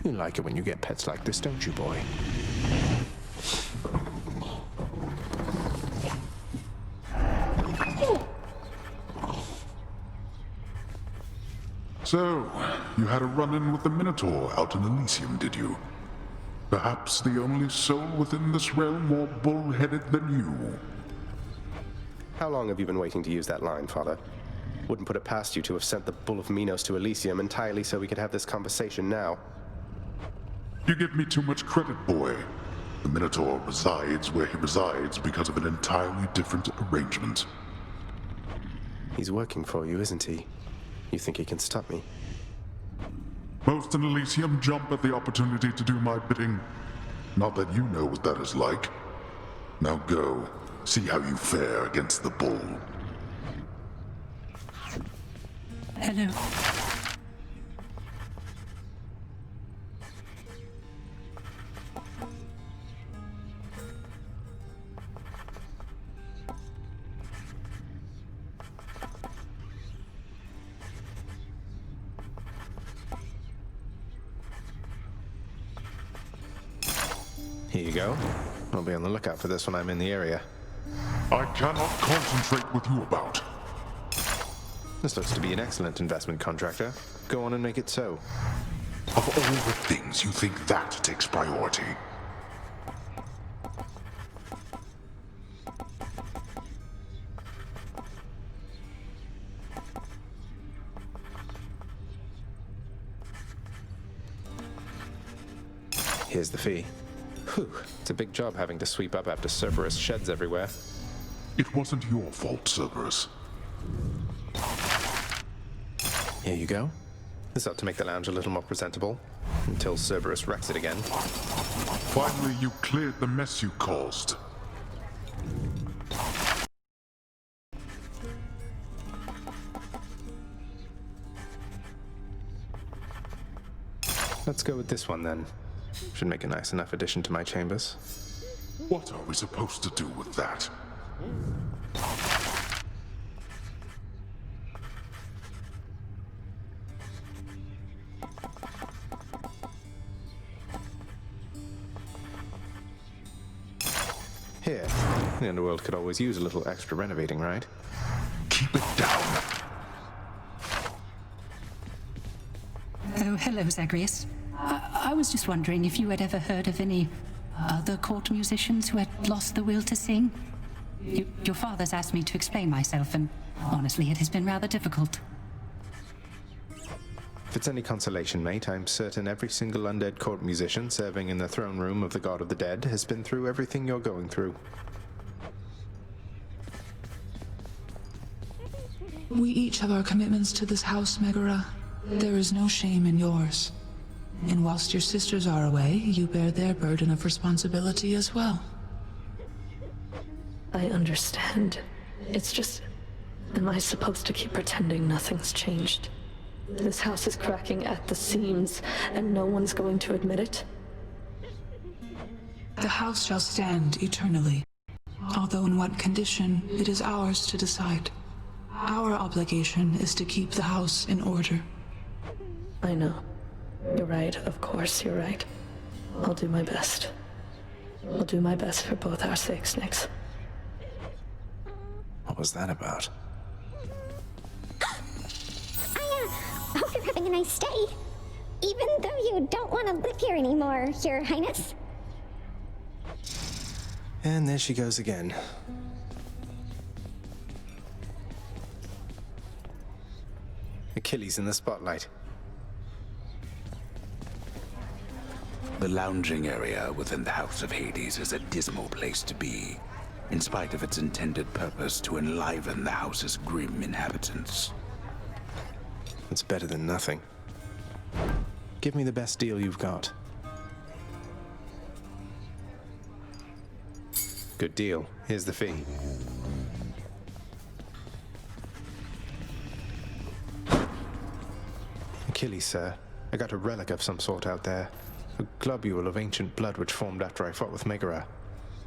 You like it when you get pets like this, don't you, boy? So, you had a run-in with the Minotaur out in Elysium, did you? Perhaps the only soul within this realm more bull-headed than you. How long have you been waiting to use that line, Father? Wouldn't put it past you to have sent the Bull of Minos to Elysium entirely so we could have this conversation now. You give me too much credit, boy. The Minotaur resides where he resides because of an entirely different arrangement. He's working for you, isn't he? You think he can stop me? Most in Elysium jump at the opportunity to do my bidding. Not that you know what that is like. Now go, see how you fare against the bull. Hello. Here you go. I'll be on the lookout for this when I'm in the area. I cannot concentrate with you about. This looks to be an excellent investment, contractor. Go on and make it so. Of all the things, you think that takes priority? Here's the fee. Whew, it's a big job having to sweep up after Cerberus sheds everywhere. It wasn't your fault, Cerberus. Here you go. This ought to make the lounge a little more presentable, until Cerberus wrecks it again. Finally, you cleared the mess you caused. Let's go with this one then. Should make a nice enough addition to my chambers. What are we supposed to do with that? Here. The underworld could always use a little extra renovating, right? Keep it down. Oh, hello, Zagreus. I was just wondering if you had ever heard of any other court musicians who had lost the will to sing? Your father's asked me to explain myself, and honestly, it has been rather difficult. If it's any consolation, mate, I'm certain every single undead court musician serving in the throne room of the God of the Dead has been through everything you're going through. We each have our commitments to this house, Megara. There is no shame in yours. And whilst your sisters are away, you bear their burden of responsibility as well. I understand. It's just... Am I supposed to keep pretending nothing's changed? This house is cracking at the seams, and no one's going to admit it? The house shall stand eternally. Although in what condition, it is ours to decide. Our obligation is to keep the house in order. I know. You're right, of course you're right. I'll do my best. I'll do my best for both our sakes, Nyx. What was that about? I hope you're having a nice stay. Even though you don't want to live here anymore, Your Highness. And there she goes again. Achilles in the spotlight. The lounging area within the House of Hades is a dismal place to be, in spite of its intended purpose to enliven the house's grim inhabitants. It's better than nothing. Give me the best deal you've got. Good deal. Here's the fee. Achilles, sir. I got a relic of some sort out there. A globule of ancient blood which formed after I fought with Megara.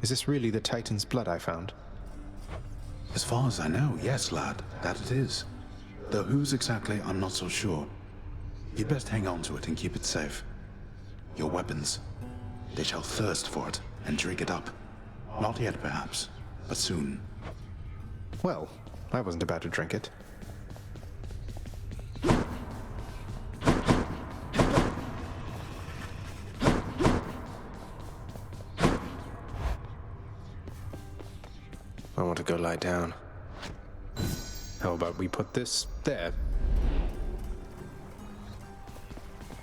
Is this really the Titan's blood I found? As far as I know, yes, lad, that it is. Though whose exactly, I'm not so sure. You'd best hang on to it and keep it safe. Your weapons, they shall thirst for it and drink it up. Not yet, perhaps, but soon. Well, I wasn't about to drink it. I want to go lie down. How about we put this there?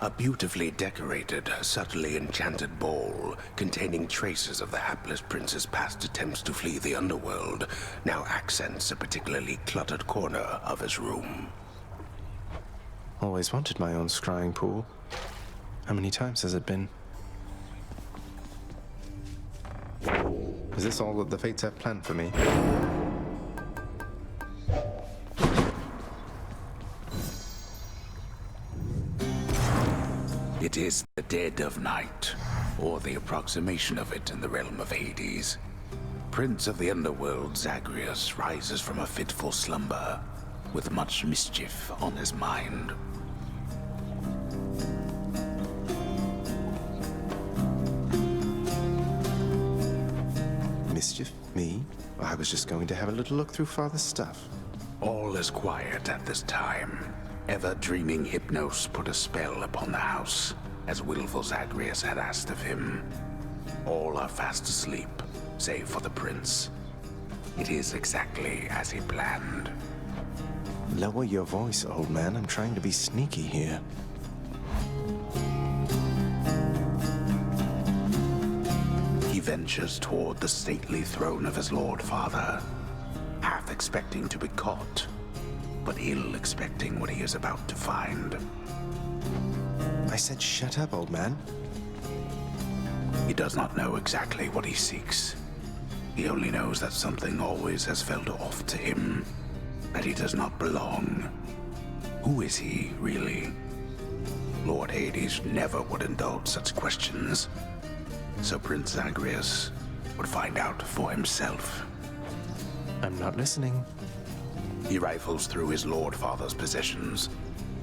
A beautifully decorated, subtly enchanted ball containing traces of the hapless prince's past attempts to flee the underworld now accents a particularly cluttered corner of his room. Always wanted my own scrying pool. How many times has it been? Is this all that the Fates have planned for me? It is the dead of night, or the approximation of it in the realm of Hades. Prince of the underworld Zagreus rises from a fitful slumber, with much mischief on his mind. Mischief? Me? I was just going to have a little look through Father's stuff. All is quiet at this time. Ever-dreaming Hypnos put a spell upon the house, as willful Zagreus had asked of him. All are fast asleep, save for the prince. It is exactly as he planned. Lower your voice, old man. I'm trying to be sneaky here. He ventures toward the stately throne of his lord father, half expecting to be caught, but ill expecting what he is about to find. I said shut up, old man. He does not know exactly what he seeks. He only knows that something always has felt off to him, that he does not belong. Who is he, really? Lord Hades never would indulge such questions, so Prince Zagreus would find out for himself. I'm not listening. He rifles through his lord father's possessions.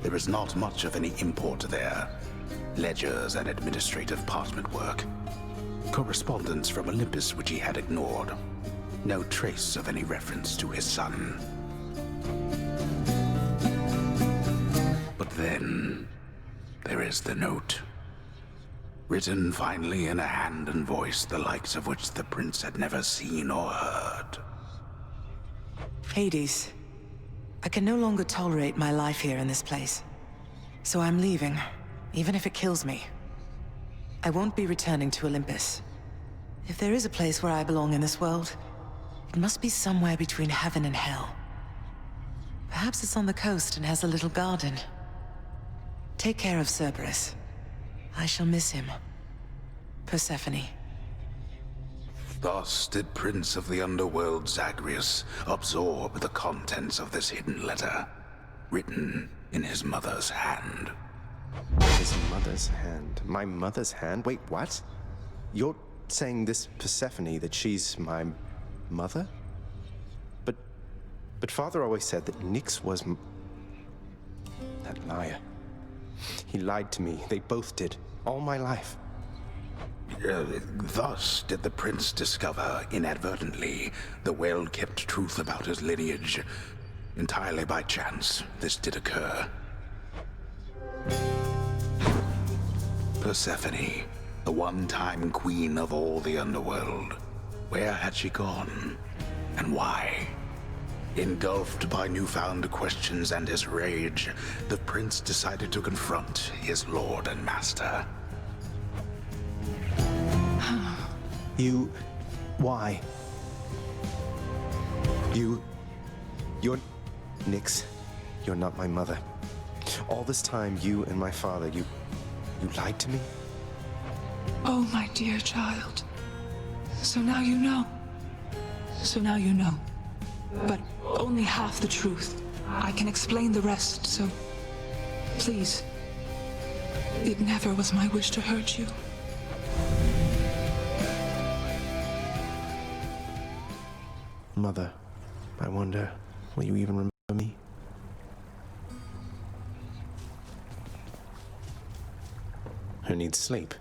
There is not much of any import there. Ledgers and administrative parchment work. Correspondence from Olympus which he had ignored. No trace of any reference to his son. But then, there is the note. Written finally in a hand and voice the likes of which the prince had never seen or heard. Hades, I can no longer tolerate my life here in this place. So I'm leaving, even if it kills me. I won't be returning to Olympus. If there is a place where I belong in this world, it must be somewhere between heaven and hell. Perhaps it's on the coast and has a little garden. Take care of Cerberus. I shall miss him. Persephone. Thus did Prince of the Underworld Zagreus absorb the contents of this hidden letter, written in his mother's hand. His mother's hand? My mother's hand? Wait, what? You're saying this Persephone, that she's my mother? But Father always said that Nyx was that liar. He lied to me. They both did. All my life. Thus did the prince discover, inadvertently, the well-kept truth about his lineage. Entirely by chance, this did occur. Persephone, the one-time queen of all the underworld. Where had she gone? And why? Engulfed by newfound questions and his rage, the prince decided to confront his lord and master. You... why? You're... Nyx, you're not my mother. All this time, you and my father, you lied to me? Oh, my dear child. So now you know. So now you know. But only half the truth. I can explain the rest, so please. It never was my wish to hurt you. Mother, I wonder, will you even remember me? Who needs sleep?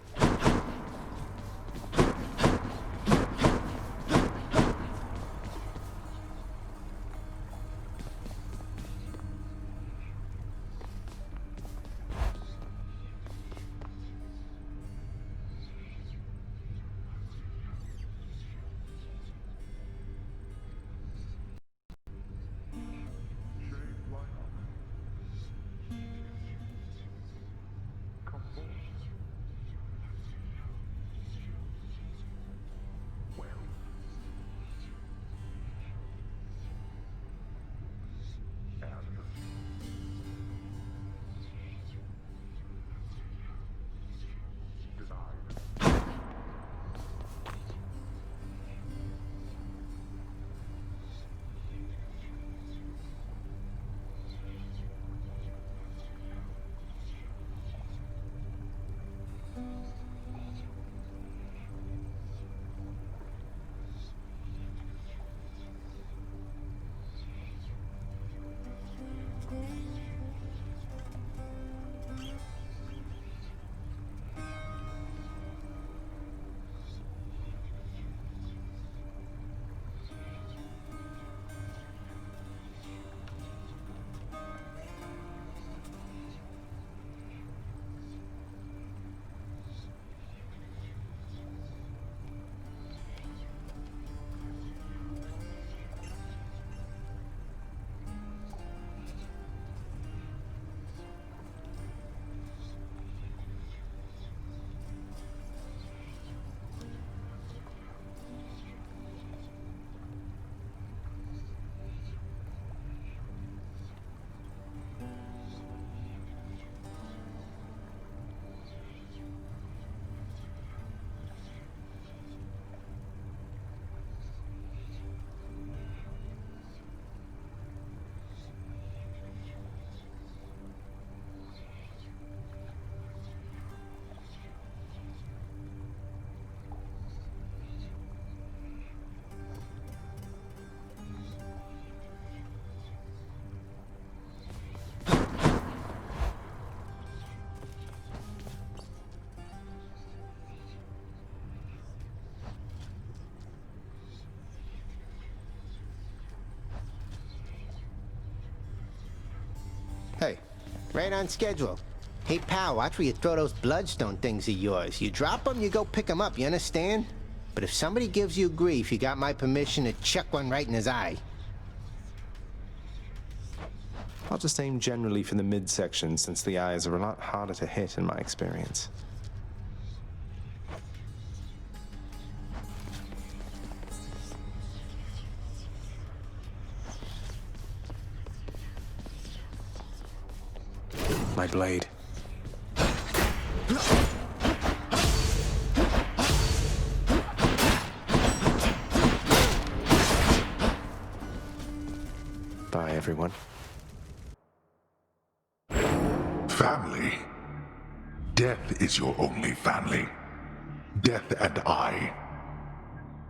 Hey, right on schedule. Hey, pal, watch where you throw those bloodstone things of yours. You drop them, you go pick them up, you understand? But if somebody gives you grief, you got my permission to chuck one right in his eye. I'll just aim generally for the midsection, since the eyes are a lot harder to hit in my experience. My blade. Bye, everyone. Family? Death is your only family. Death and I.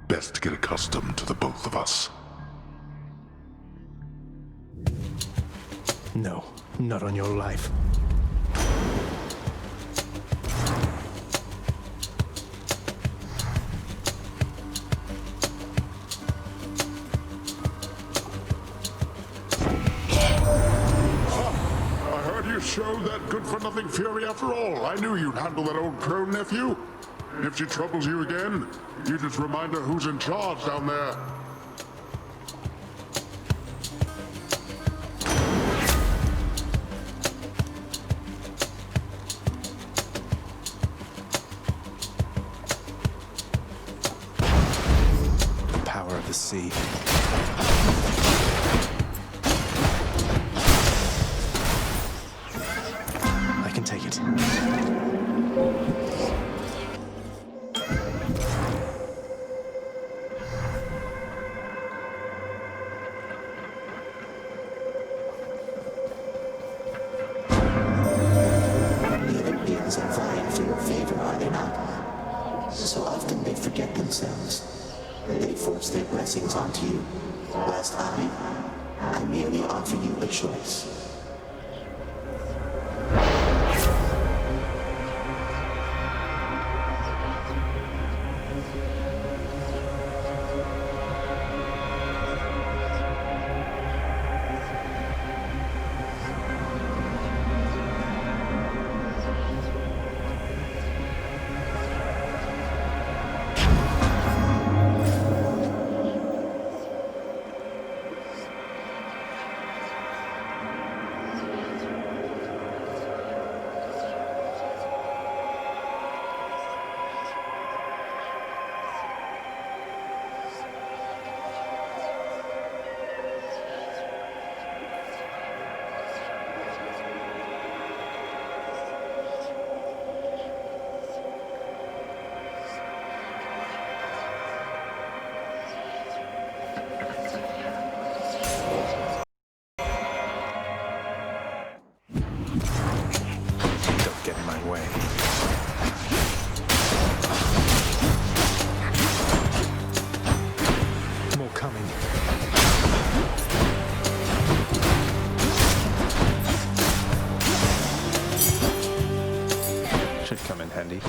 Best get accustomed to the both of us. No, not on your life. You showed that good-for-nothing fury after all. I knew you'd handle that old crone, nephew. If she troubles you again, you just remind her who's in charge down there. The power of the sea. Take it. The Olympians are vying for your favor, are they not? So often they forget themselves. They force their blessings onto you, whilst I merely offer you a choice. handy.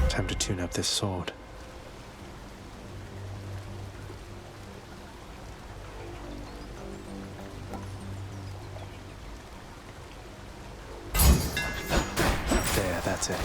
Time to tune up this sword. There, that's it.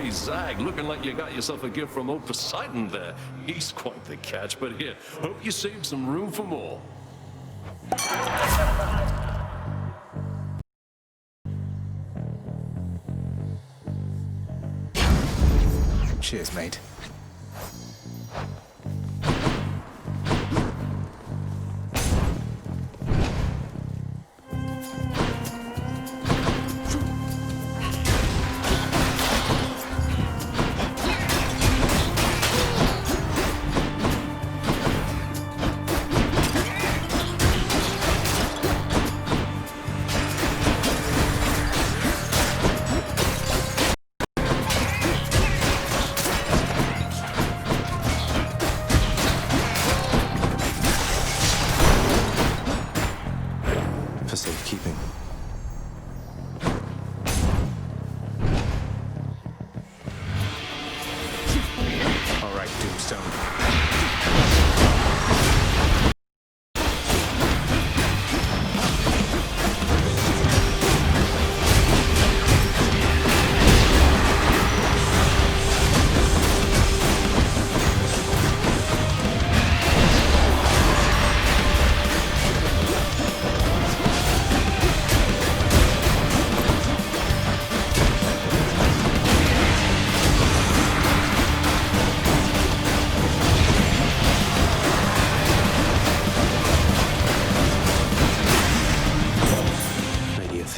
Zag, looking like you got yourself a gift from old Poseidon there. He's quite the catch, but here, hope you save some room for more. Cheers, mate.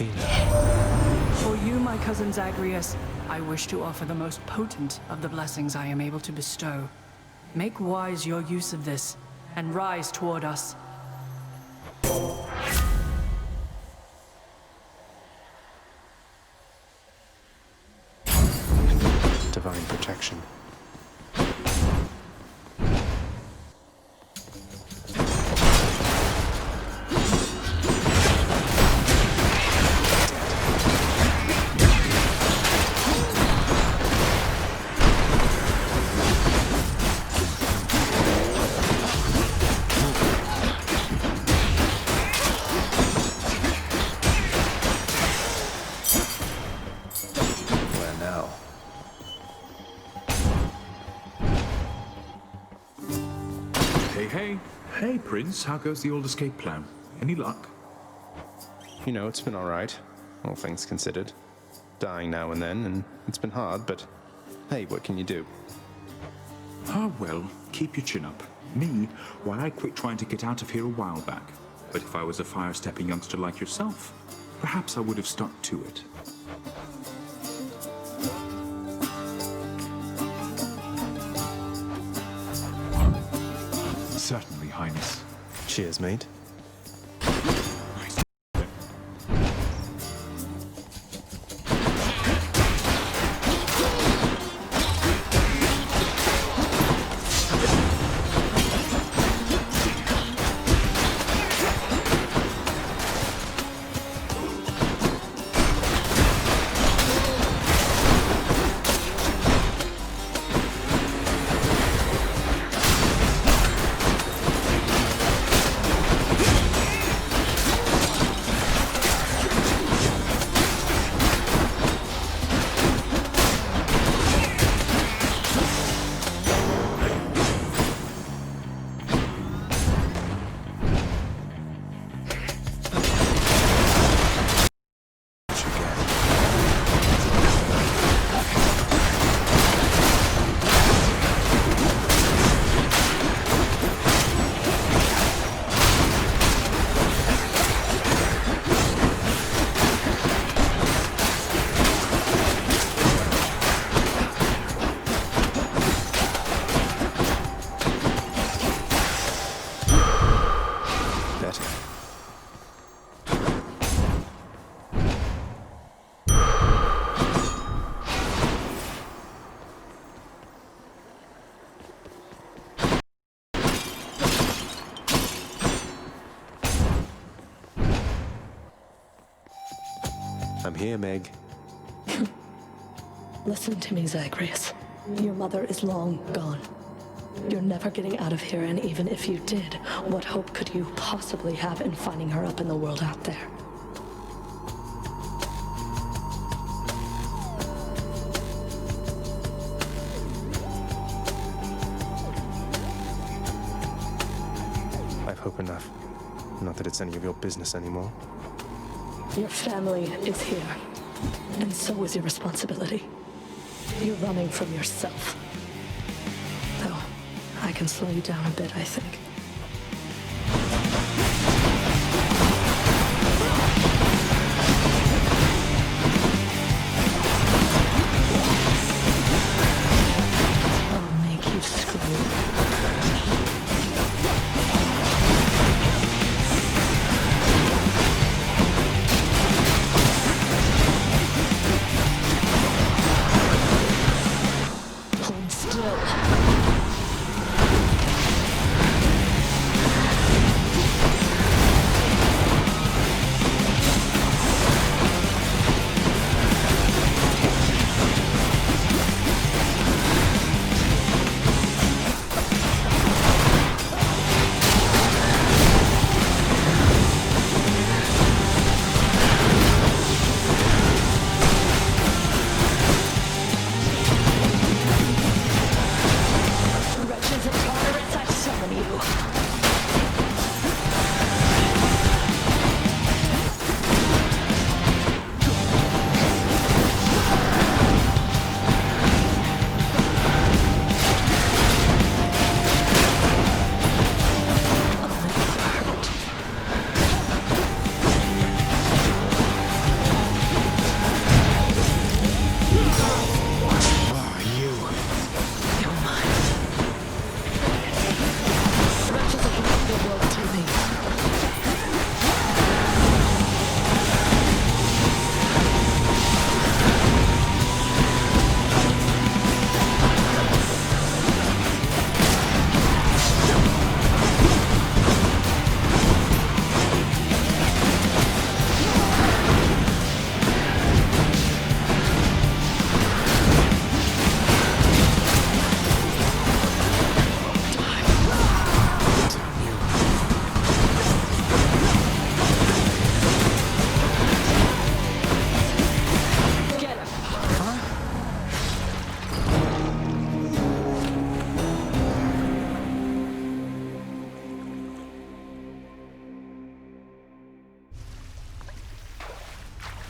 Athena. For you, my cousin Zagreus, I wish to offer the most potent of the blessings I am able to bestow. Make wise your use of this, and rise toward us. Divine protection. Hey, Prince, how goes the old escape plan? Any luck? You know, it's been alright, all things considered. Dying now and then, and it's been hard, but hey, what can you do? Ah, well, keep your chin up. Me, why, I quit trying to get out of here a while back. But if I was a fire-stepping youngster like yourself, perhaps I would have stuck to it. Certainly, Highness. Cheers, mate. I'm here, Meg. Listen to me, Zagreus. Your mother is long gone. You're never getting out of here, and even if you did, what hope could you possibly have in finding her up in the world out there? I've hope enough. Not that it's any of your business anymore. Your family is here, and so is your responsibility. You're running from yourself. Though, I can slow you down a bit, I think. I'll make you scream.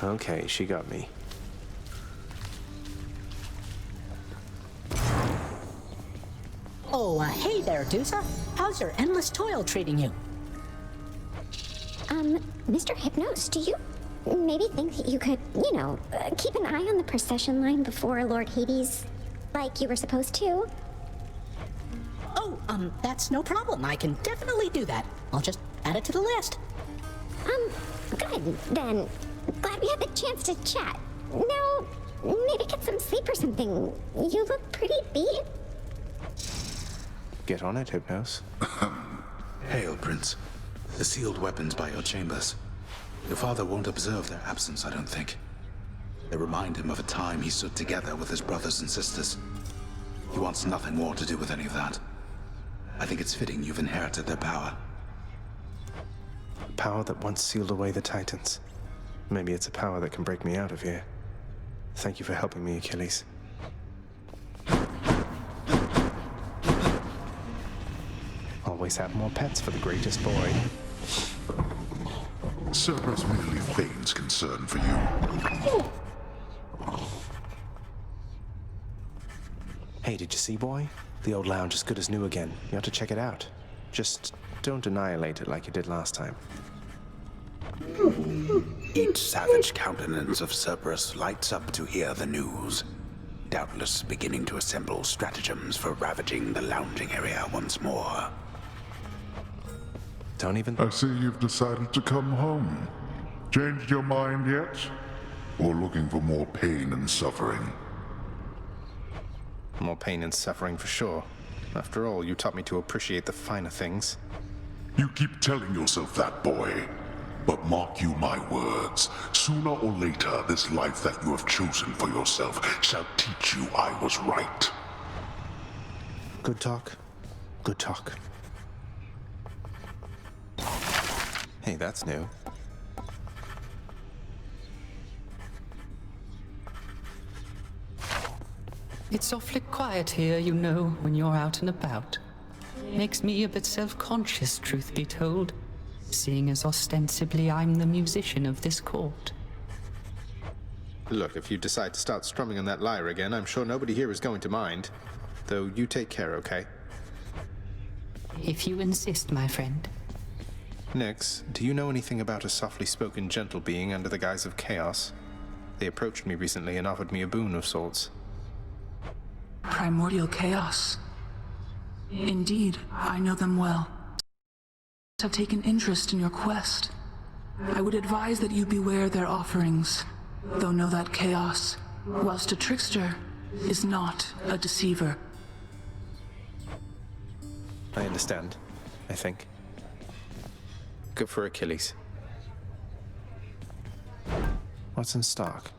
Okay, she got me. Oh, hey there, Dusa. How's your endless toil treating you? Mr. Hypnos, do you maybe think that you could, keep an eye on the procession line before Lord Hades, like you were supposed to? Oh, that's no problem. I can definitely do that. I'll just add it to the list. Good, then. Glad we had the chance to chat. Now, maybe get some sleep or something. You look pretty beat. Get on it, Hypnos. Hail, Prince. The sealed weapons by your chambers. Your father won't observe their absence, I don't think. They remind him of a time he stood together with his brothers and sisters. He wants nothing more to do with any of that. I think it's fitting you've inherited their power. A power that once sealed away the Titans. Maybe it's a power that can break me out of here. Thank you for helping me, Achilles. Always have more pets for the greatest boy. Cerberus merely feigns concern for you. Hey, did you see, boy? The old lounge is good as new again. You ought to check it out. Just don't annihilate it like you did last time. Each savage countenance of Cerberus lights up to hear the news, doubtless beginning to assemble stratagems for ravaging the lounging area once more. Don't even... I see you've decided to come home. Changed your mind yet? Or looking for more pain and suffering? More pain and suffering for sure. After all, you taught me to appreciate the finer things. You keep telling yourself that, boy. But mark you my words, sooner or later this life that you have chosen for yourself shall teach you I was right. Good talk. Good talk. Hey, that's new. It's awfully quiet here, you know, when you're out and about. Makes me a bit self-conscious, truth be told, seeing as ostensibly I'm the musician of this court. Look, if you decide to start strumming on that lyre again, I'm sure nobody here is going to mind. Though you take care, okay? If you insist, my friend. Nyx, do you know anything about a softly spoken gentle being under the guise of chaos? They approached me recently and offered me a boon of sorts. Primordial chaos. Indeed, I know them well. Have taken interest in your quest. I would advise that you beware their offerings, though know that chaos, whilst a trickster, is not a deceiver. I understand, I think. Good for Achilles. What's in stock?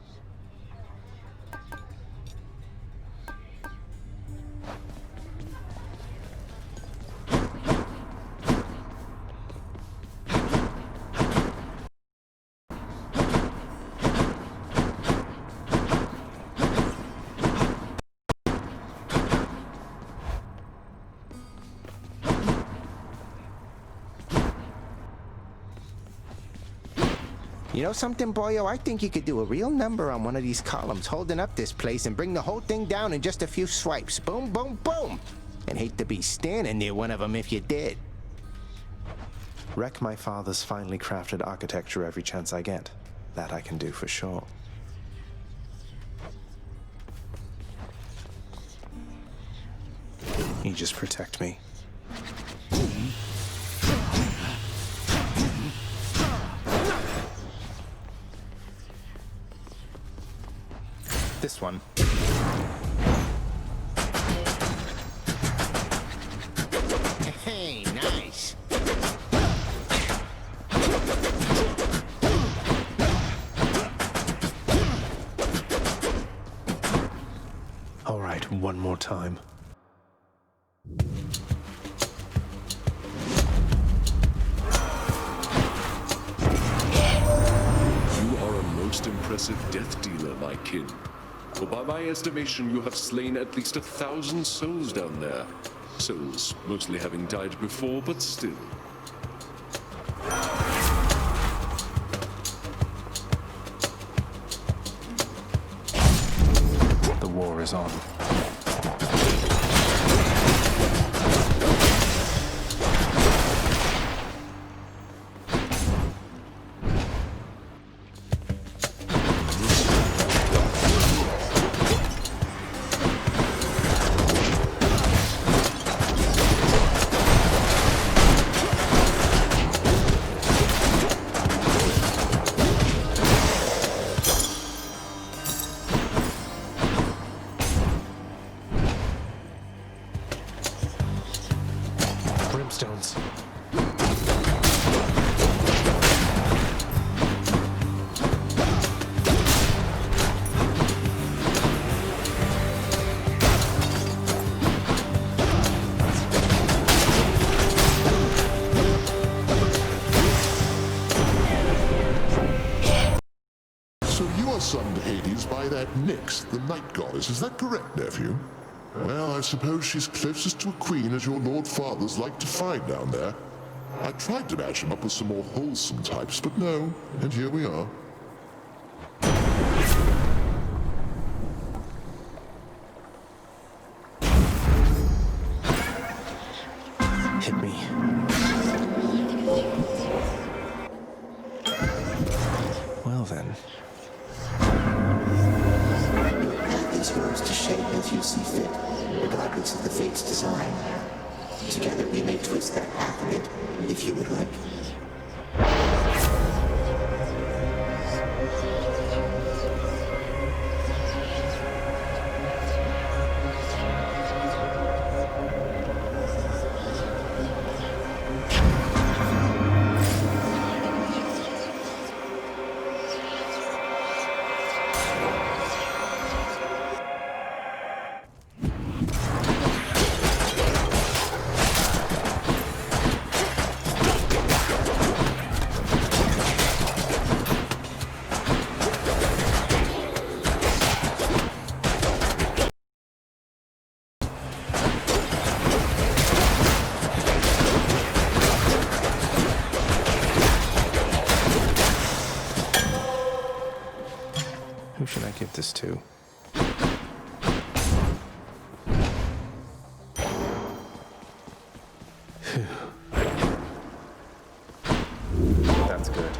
You know something, boyo? I think you could do a real number on one of these columns holding up this place and bring the whole thing down in just a few swipes. Boom, boom, boom! And hate to be standing near one of them if you did. Wreck my father's finely crafted architecture every chance I get. That I can do for sure. You just protect me. This one. Hey, nice. All right, one more time. You are a most impressive death dealer, my kin. For by my estimation, you have slain at least 1,000 souls down there. Souls mostly having died before, but still. blinders on. Brimstones. So you are summoned to Hades by that Nyx, the night goddess. Is that correct, nephew? Well, I suppose she's closest to a queen as your lord fathers like to find down there. I tried to match him up with some more wholesome types, but no, and here we are. Hit me. Well then. These words to shape as you see fit, regardless of the fate's design. Together we may twist that path a bit, if you would like. Who should I give this to? That's good.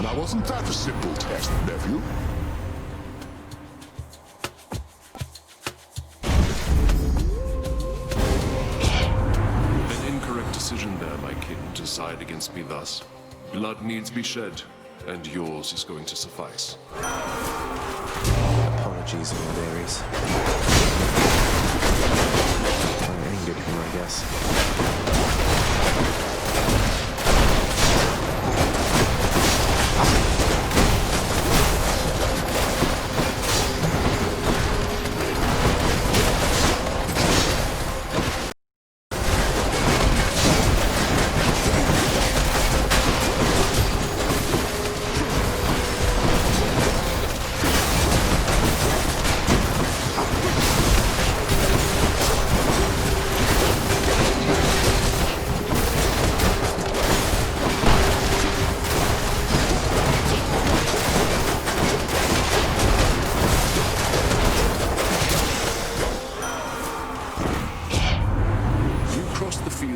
Now, wasn't that a simple test, nephew? An incorrect decision there, my kin, to side against me thus. Blood needs be shed, and yours is going to suffice. Apologies, Lord Ares. I angered him, I guess.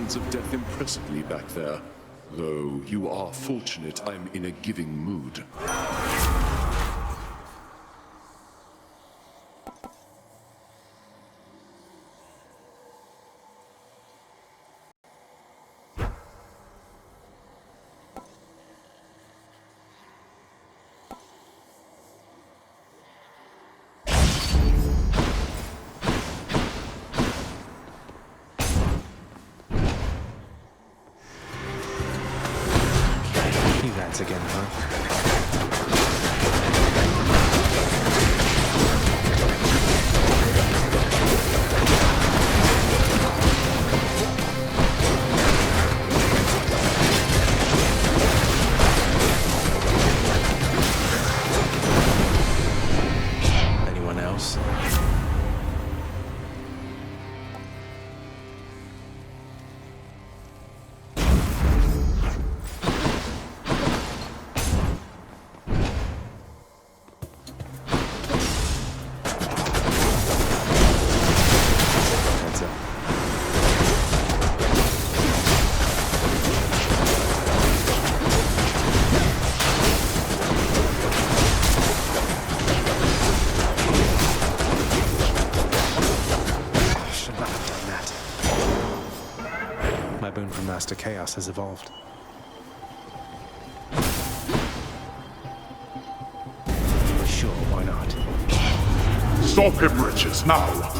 Of death impressively back there. Though you are fortunate I'm in a giving mood. Again, huh? boon from Master Chaos has evolved. Sure, why not? Stop him, Riches, now!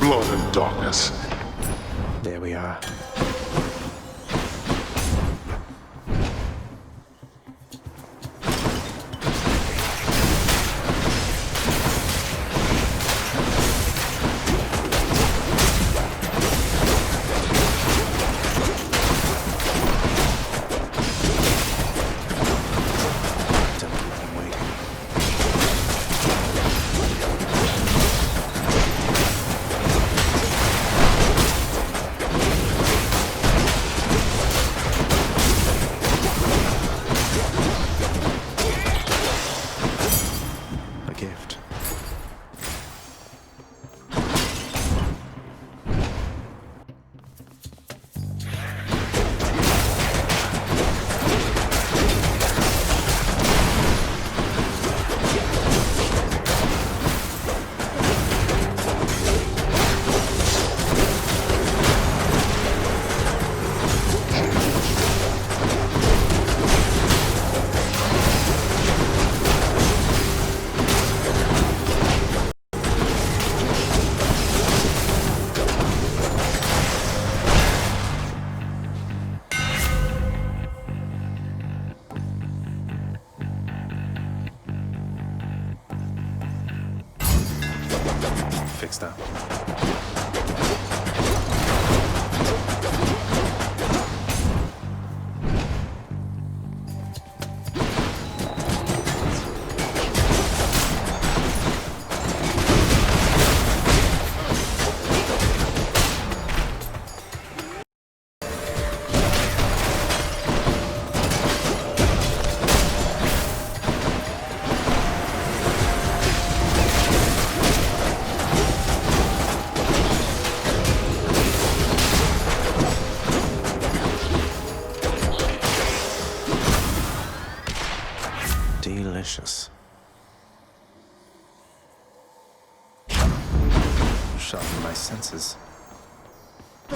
Blood and darkness. There we are. Fixed up. Delicious. Sharpen my senses. I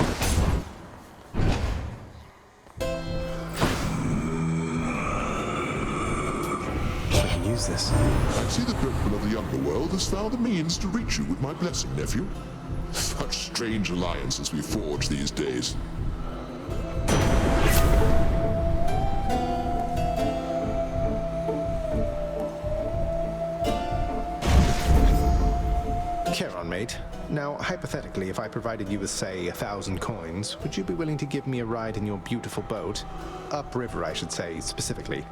can use this. I see the Dreadful of the Underworld has found a means to reach you with my blessing, nephew. Such strange alliances we forge these days. Charon, mate. Now, hypothetically, if I provided you with, say, 1,000 coins, would you be willing to give me a ride in your beautiful boat? Upriver, I should say, specifically.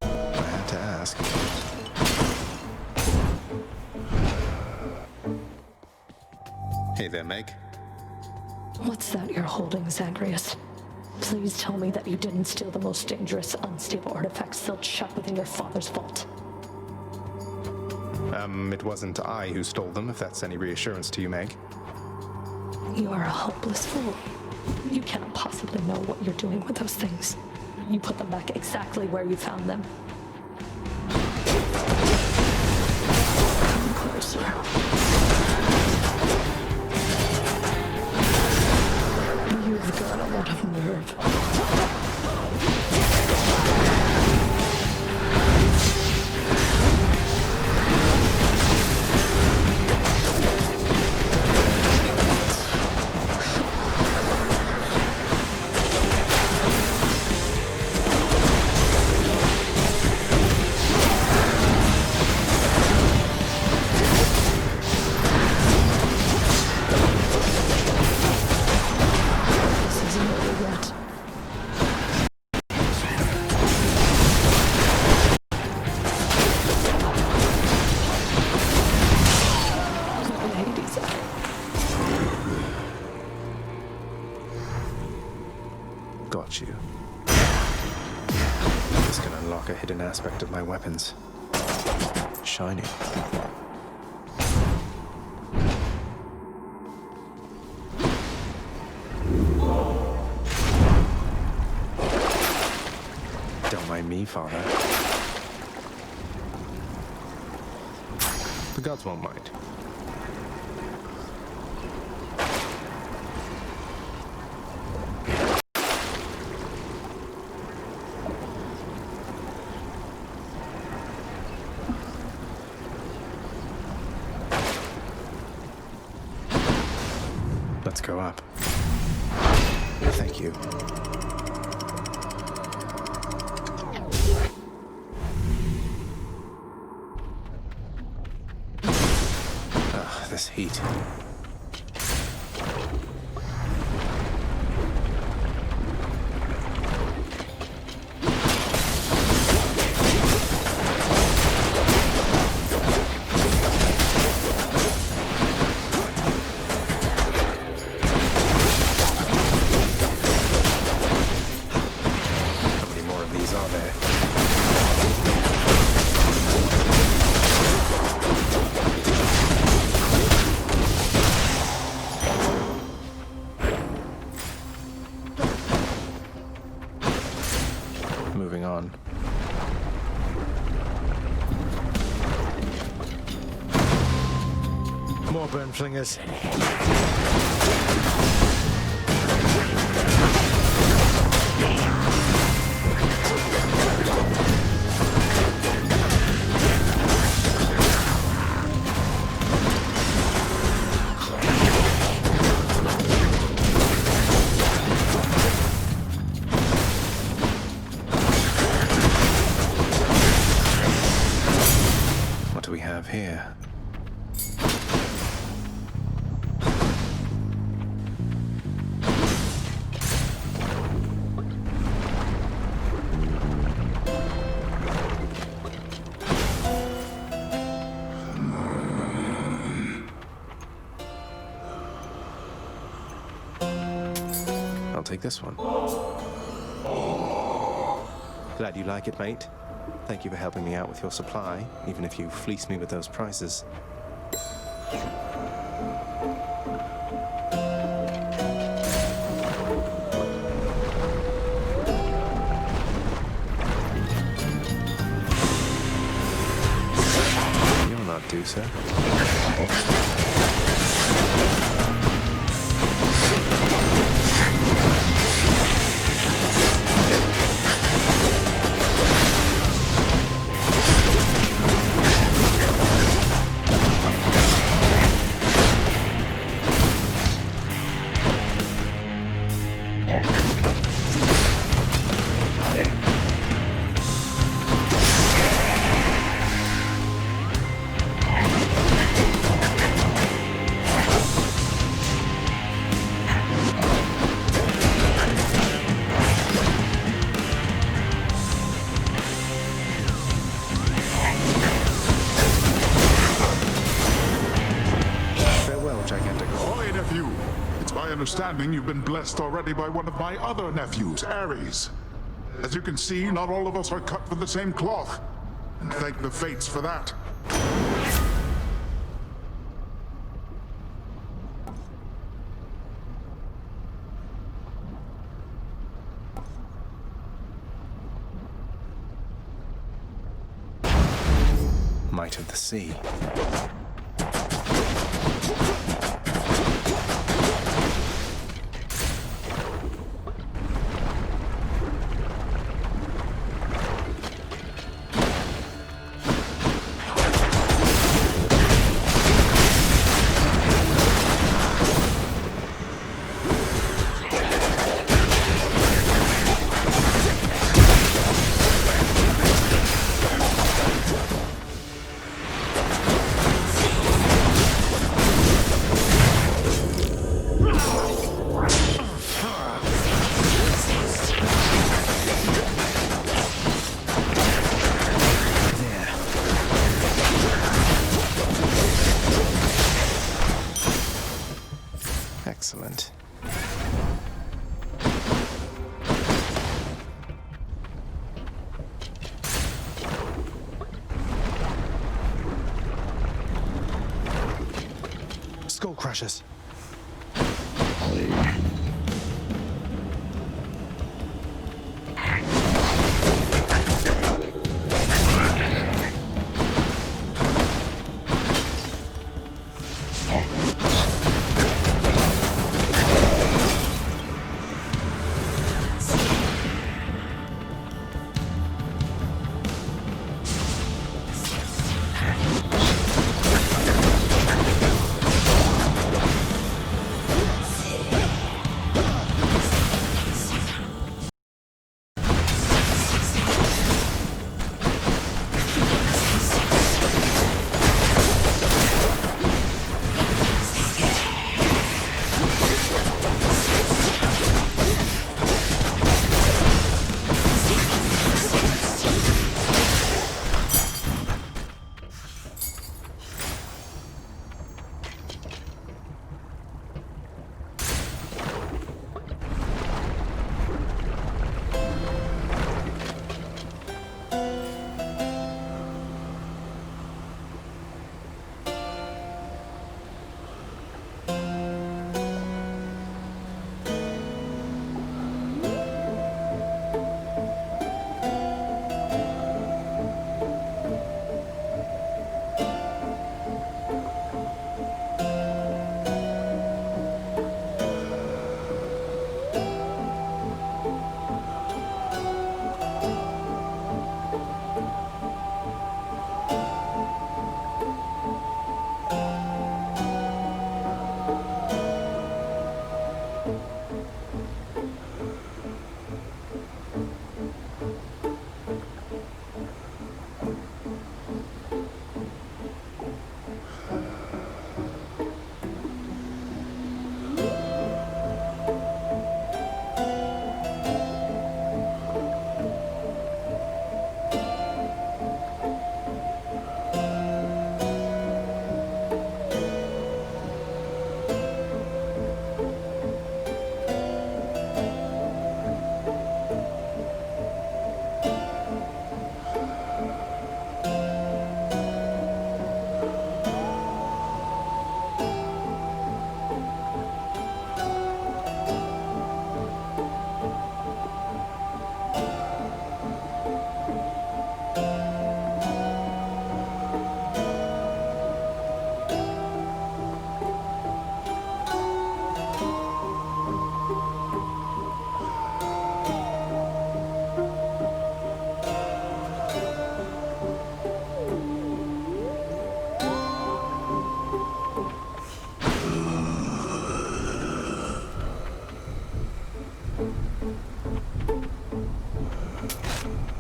I had to ask. Hey there, Meg. What's that you're holding, Zagreus? Please tell me that you didn't steal the most dangerous, unstable artifact sealed shut within your father's vault. It wasn't I who stole them, if that's any reassurance to you, Meg. You are a hopeless fool. You cannot possibly know what you're doing with those things. You put them back exactly where you found them. Come closer. You've got a lot of nerve. got you. This can unlock a hidden aspect of my weapons. Shiny. Don't mind me, Father. The gods won't mind. Let's go up. Thank you. Ugh, this heat. Moving on. More burn flingers. What do we have here? I'll take this one. Glad you like it, mate. Thank you for helping me out with your supply, even if you fleeced me with those prices. You'll not do so. Ahoy, nephew! It's my understanding you've been blessed already by one of my other nephews, Ares. As you can see, not all of us are cut from the same cloth. And thank the fates for that. Might of the sea. Excellent. cautious.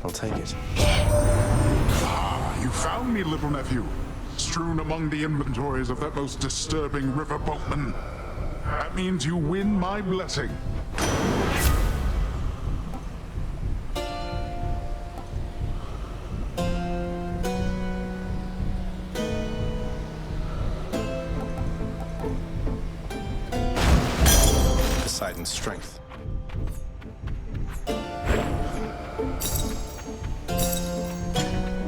I'll take it. Ah, you found me, little nephew. Strewn among the inventories of that most disturbing river boatman. That means you win my blessing. Poseidon's strength.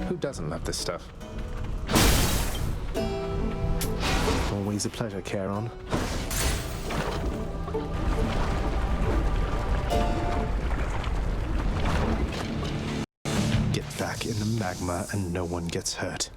Who doesn't love this stuff? Always a pleasure, Charon. Get back in the magma and no one gets hurt.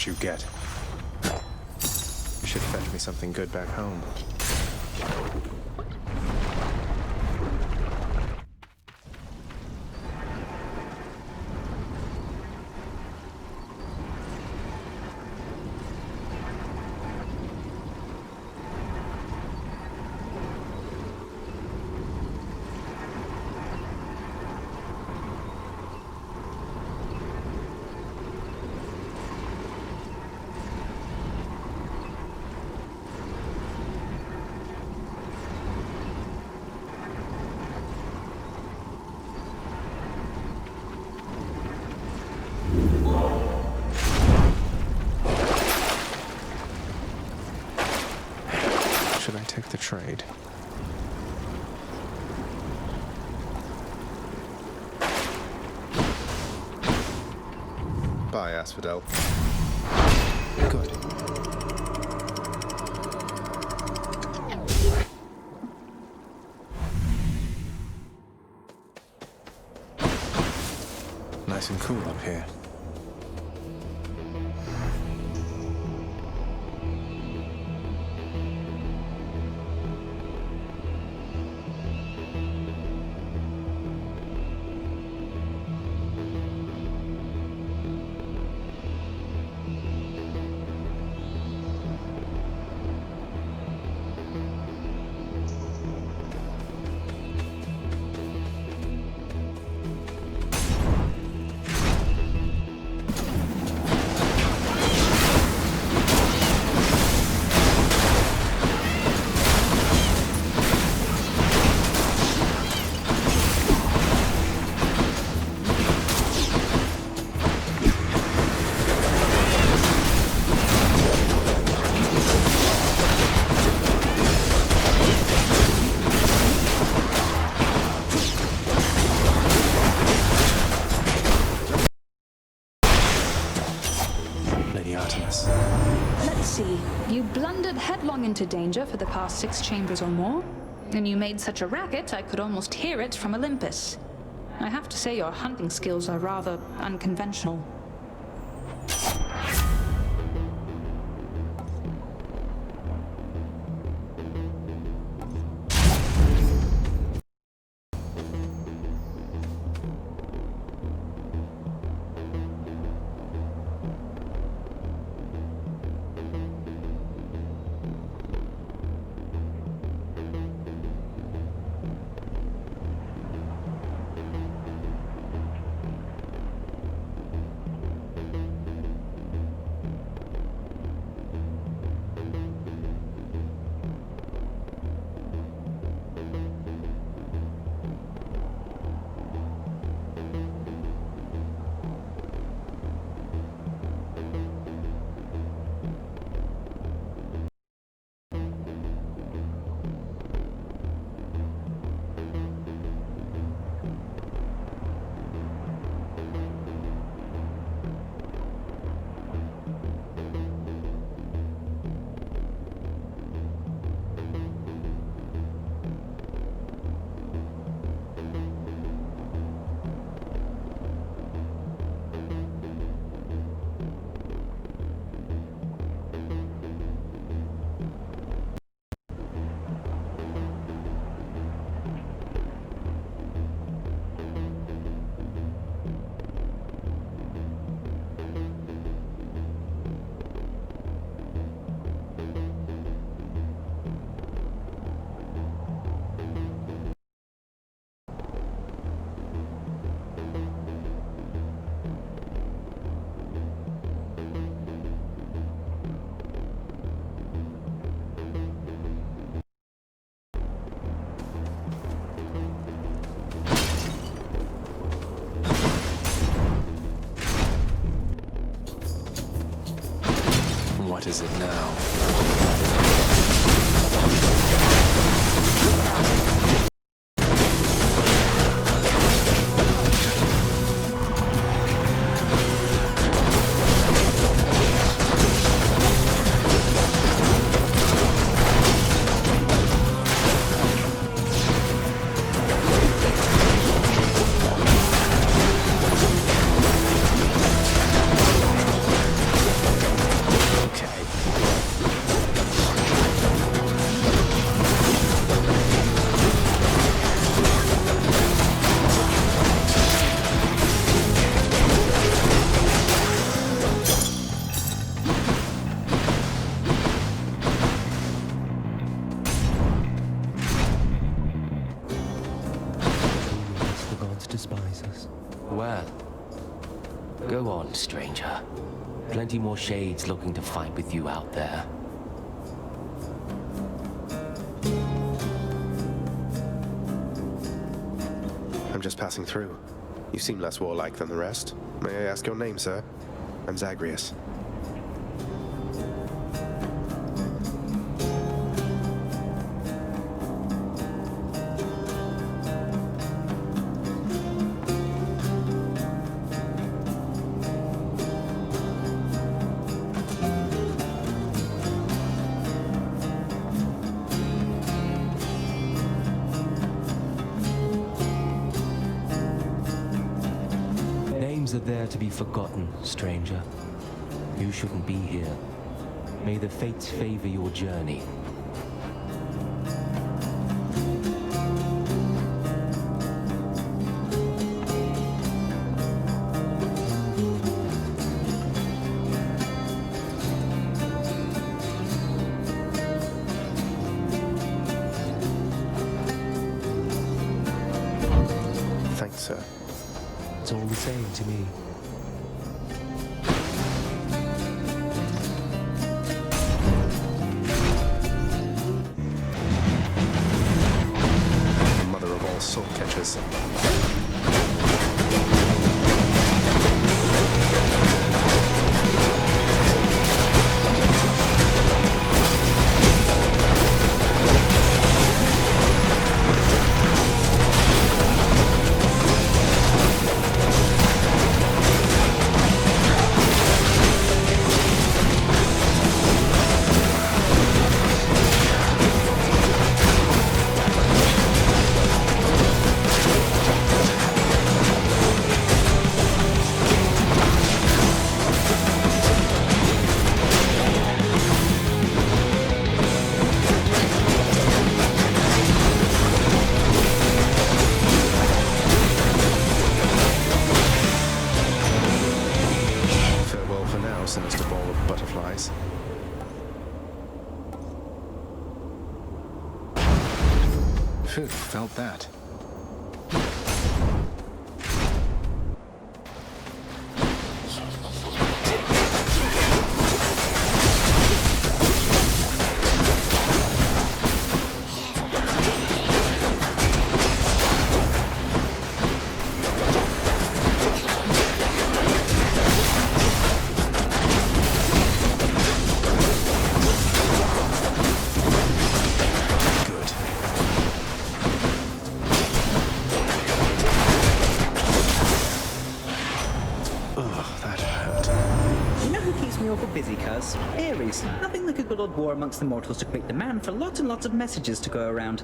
what you get. You should fetch me something good back home. Should I take the trade? Bye, Asphodel. Good. Nice and cool up here. Let's see. You blundered headlong into danger for the past 6 chambers or more, and you made such a racket I could almost hear it from Olympus. I have to say your hunting skills are rather unconventional. What is it now? Well, go on, stranger. Plenty more shades looking to fight with you out there. I'm just passing through. You seem less warlike than the rest. May I ask your name, sir? I'm Zagreus. Names are there to be forgotten, stranger. You shouldn't be here. May the fates favor your journey. Thanks, sir. It's all the same to me. Mother of all soul catchers. Farewell for now, sinister ball of butterflies. Phew, felt that. You know who keeps me awful busy, cuz? Ares. Nothing like a good old war amongst the mortals to create demand for lots and lots of messages to go around.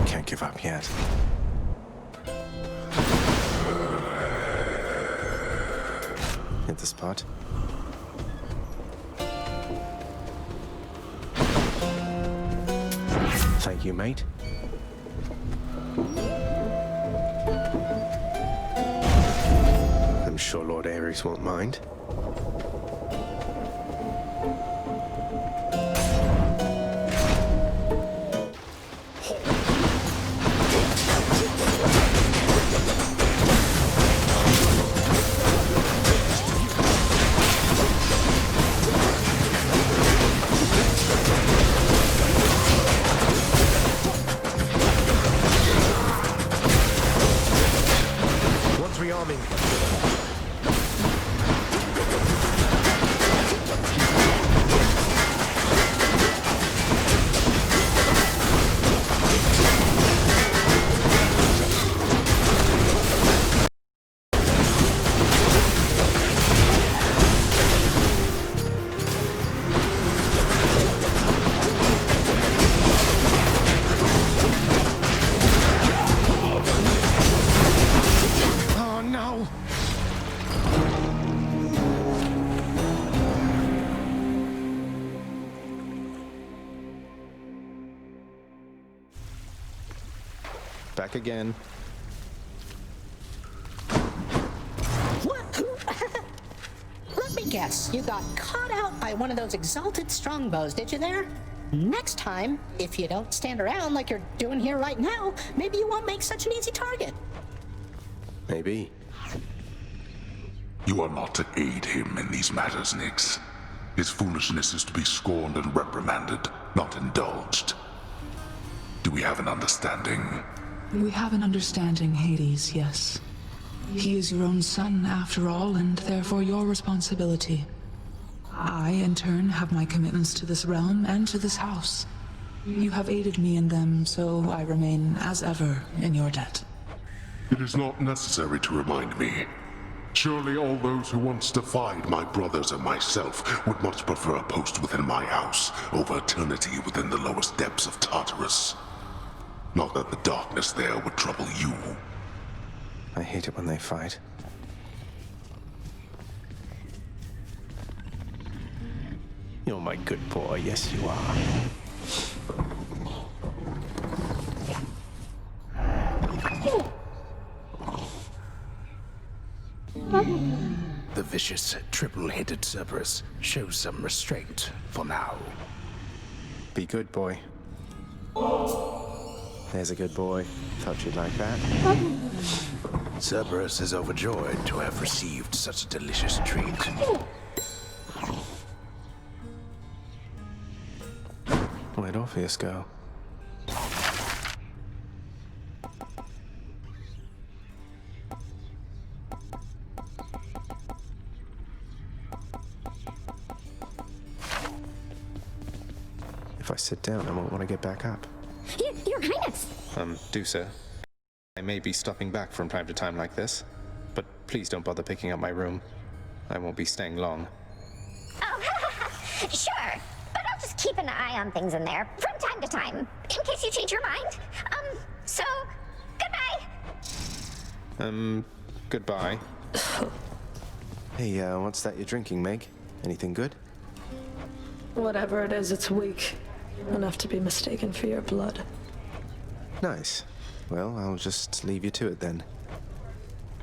Can't give up yet. Hit the spot. Thank you, mate. I'm sure Lord Ares won't mind. One's rearming. Oh no! Back again. What? guess. You got caught out by one of those exalted strongbows, did you there? Next time, if you don't stand around like you're doing here right now, maybe you won't make such an easy target. Maybe. You are not to aid him in these matters, Nyx. His foolishness is to be scorned and reprimanded, not indulged. Do we have an understanding? We have an understanding, Hades, yes. He is your own son, after all, and therefore your responsibility. I, in turn, have my commitments to this realm and to this house. You have aided me in them, so I remain, as ever, in your debt. It is not necessary to remind me. Surely all those who once defied my brothers and myself would much prefer a post within my house over eternity within the lowest depths of Tartarus. Not that the darkness there would trouble you. I hate it when they fight. You're my good boy, yes you are. The vicious, triple-headed Cerberus shows some restraint for now. Be good, boy. There's a good boy. Thought you'd like that. Cerberus is overjoyed to have received such a delicious treat. Where'd Orpheus go? If I sit down, I won't want to get back up. Your Highness! Do so. I may be stopping back from time to time like this, but please don't bother picking up my room. I won't be staying long. Oh, sure. But I'll just keep an eye on things in there from time to time, in case you change your mind. So, goodbye. Goodbye. Hey, what's that you're drinking, Meg? Anything good? Whatever it is, it's weak. Enough to be mistaken for your blood. Nice. Well, I'll just leave you to it then.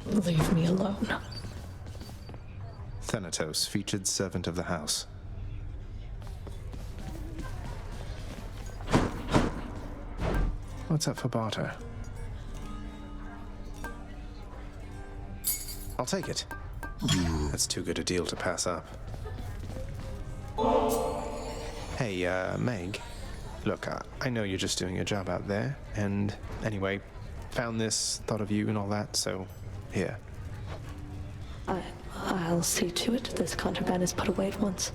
Leave me alone. Thanatos, featured servant of the house. What's up for barter? I'll take it. That's too good a deal to pass up. Hey, Meg. Look, I know you're just doing your job out there, and anyway, found this, thought of you and all that, so here. I'll see to it this contraband is put away at once.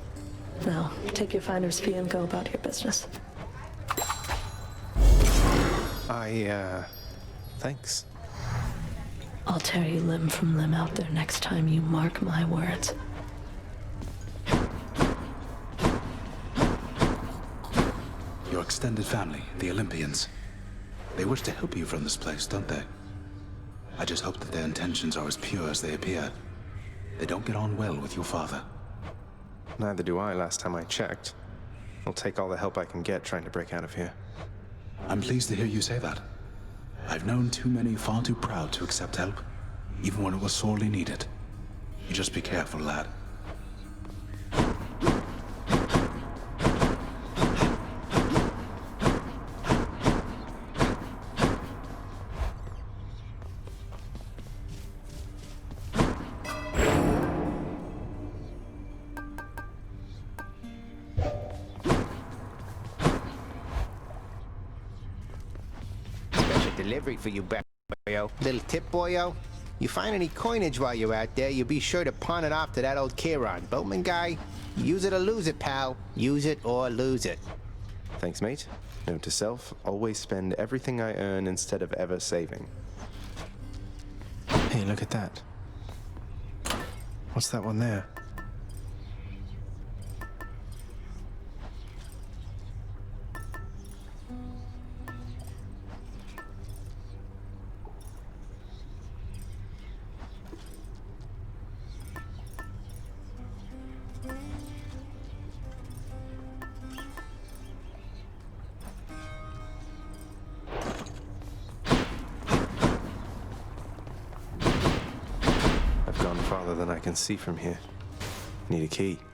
Now, take your finder's fee and go about your business. Thanks. I'll tear you limb from limb out there next time you mark my words. Your extended family, the Olympians, they wish to help you from this place, don't they? I just hope that their intentions are as pure as they appear. They don't get on well with your father. Neither do I last time I checked. I'll take all the help I can get trying to break out of here. I'm pleased to hear you say that. I've known too many far too proud to accept help, even when it was sorely needed. You just be careful, lad. Delivery for you, boyo. Little tip, boyo. You find any coinage while you're out there, you be sure to pawn it off to that old Chiron. Boatman guy, use it or lose it, pal. Use it or lose it. Thanks, mate. Note to self, always spend everything I earn instead of ever saving. Hey, look at that. What's that one there? Farther than I can see from here. Need a key.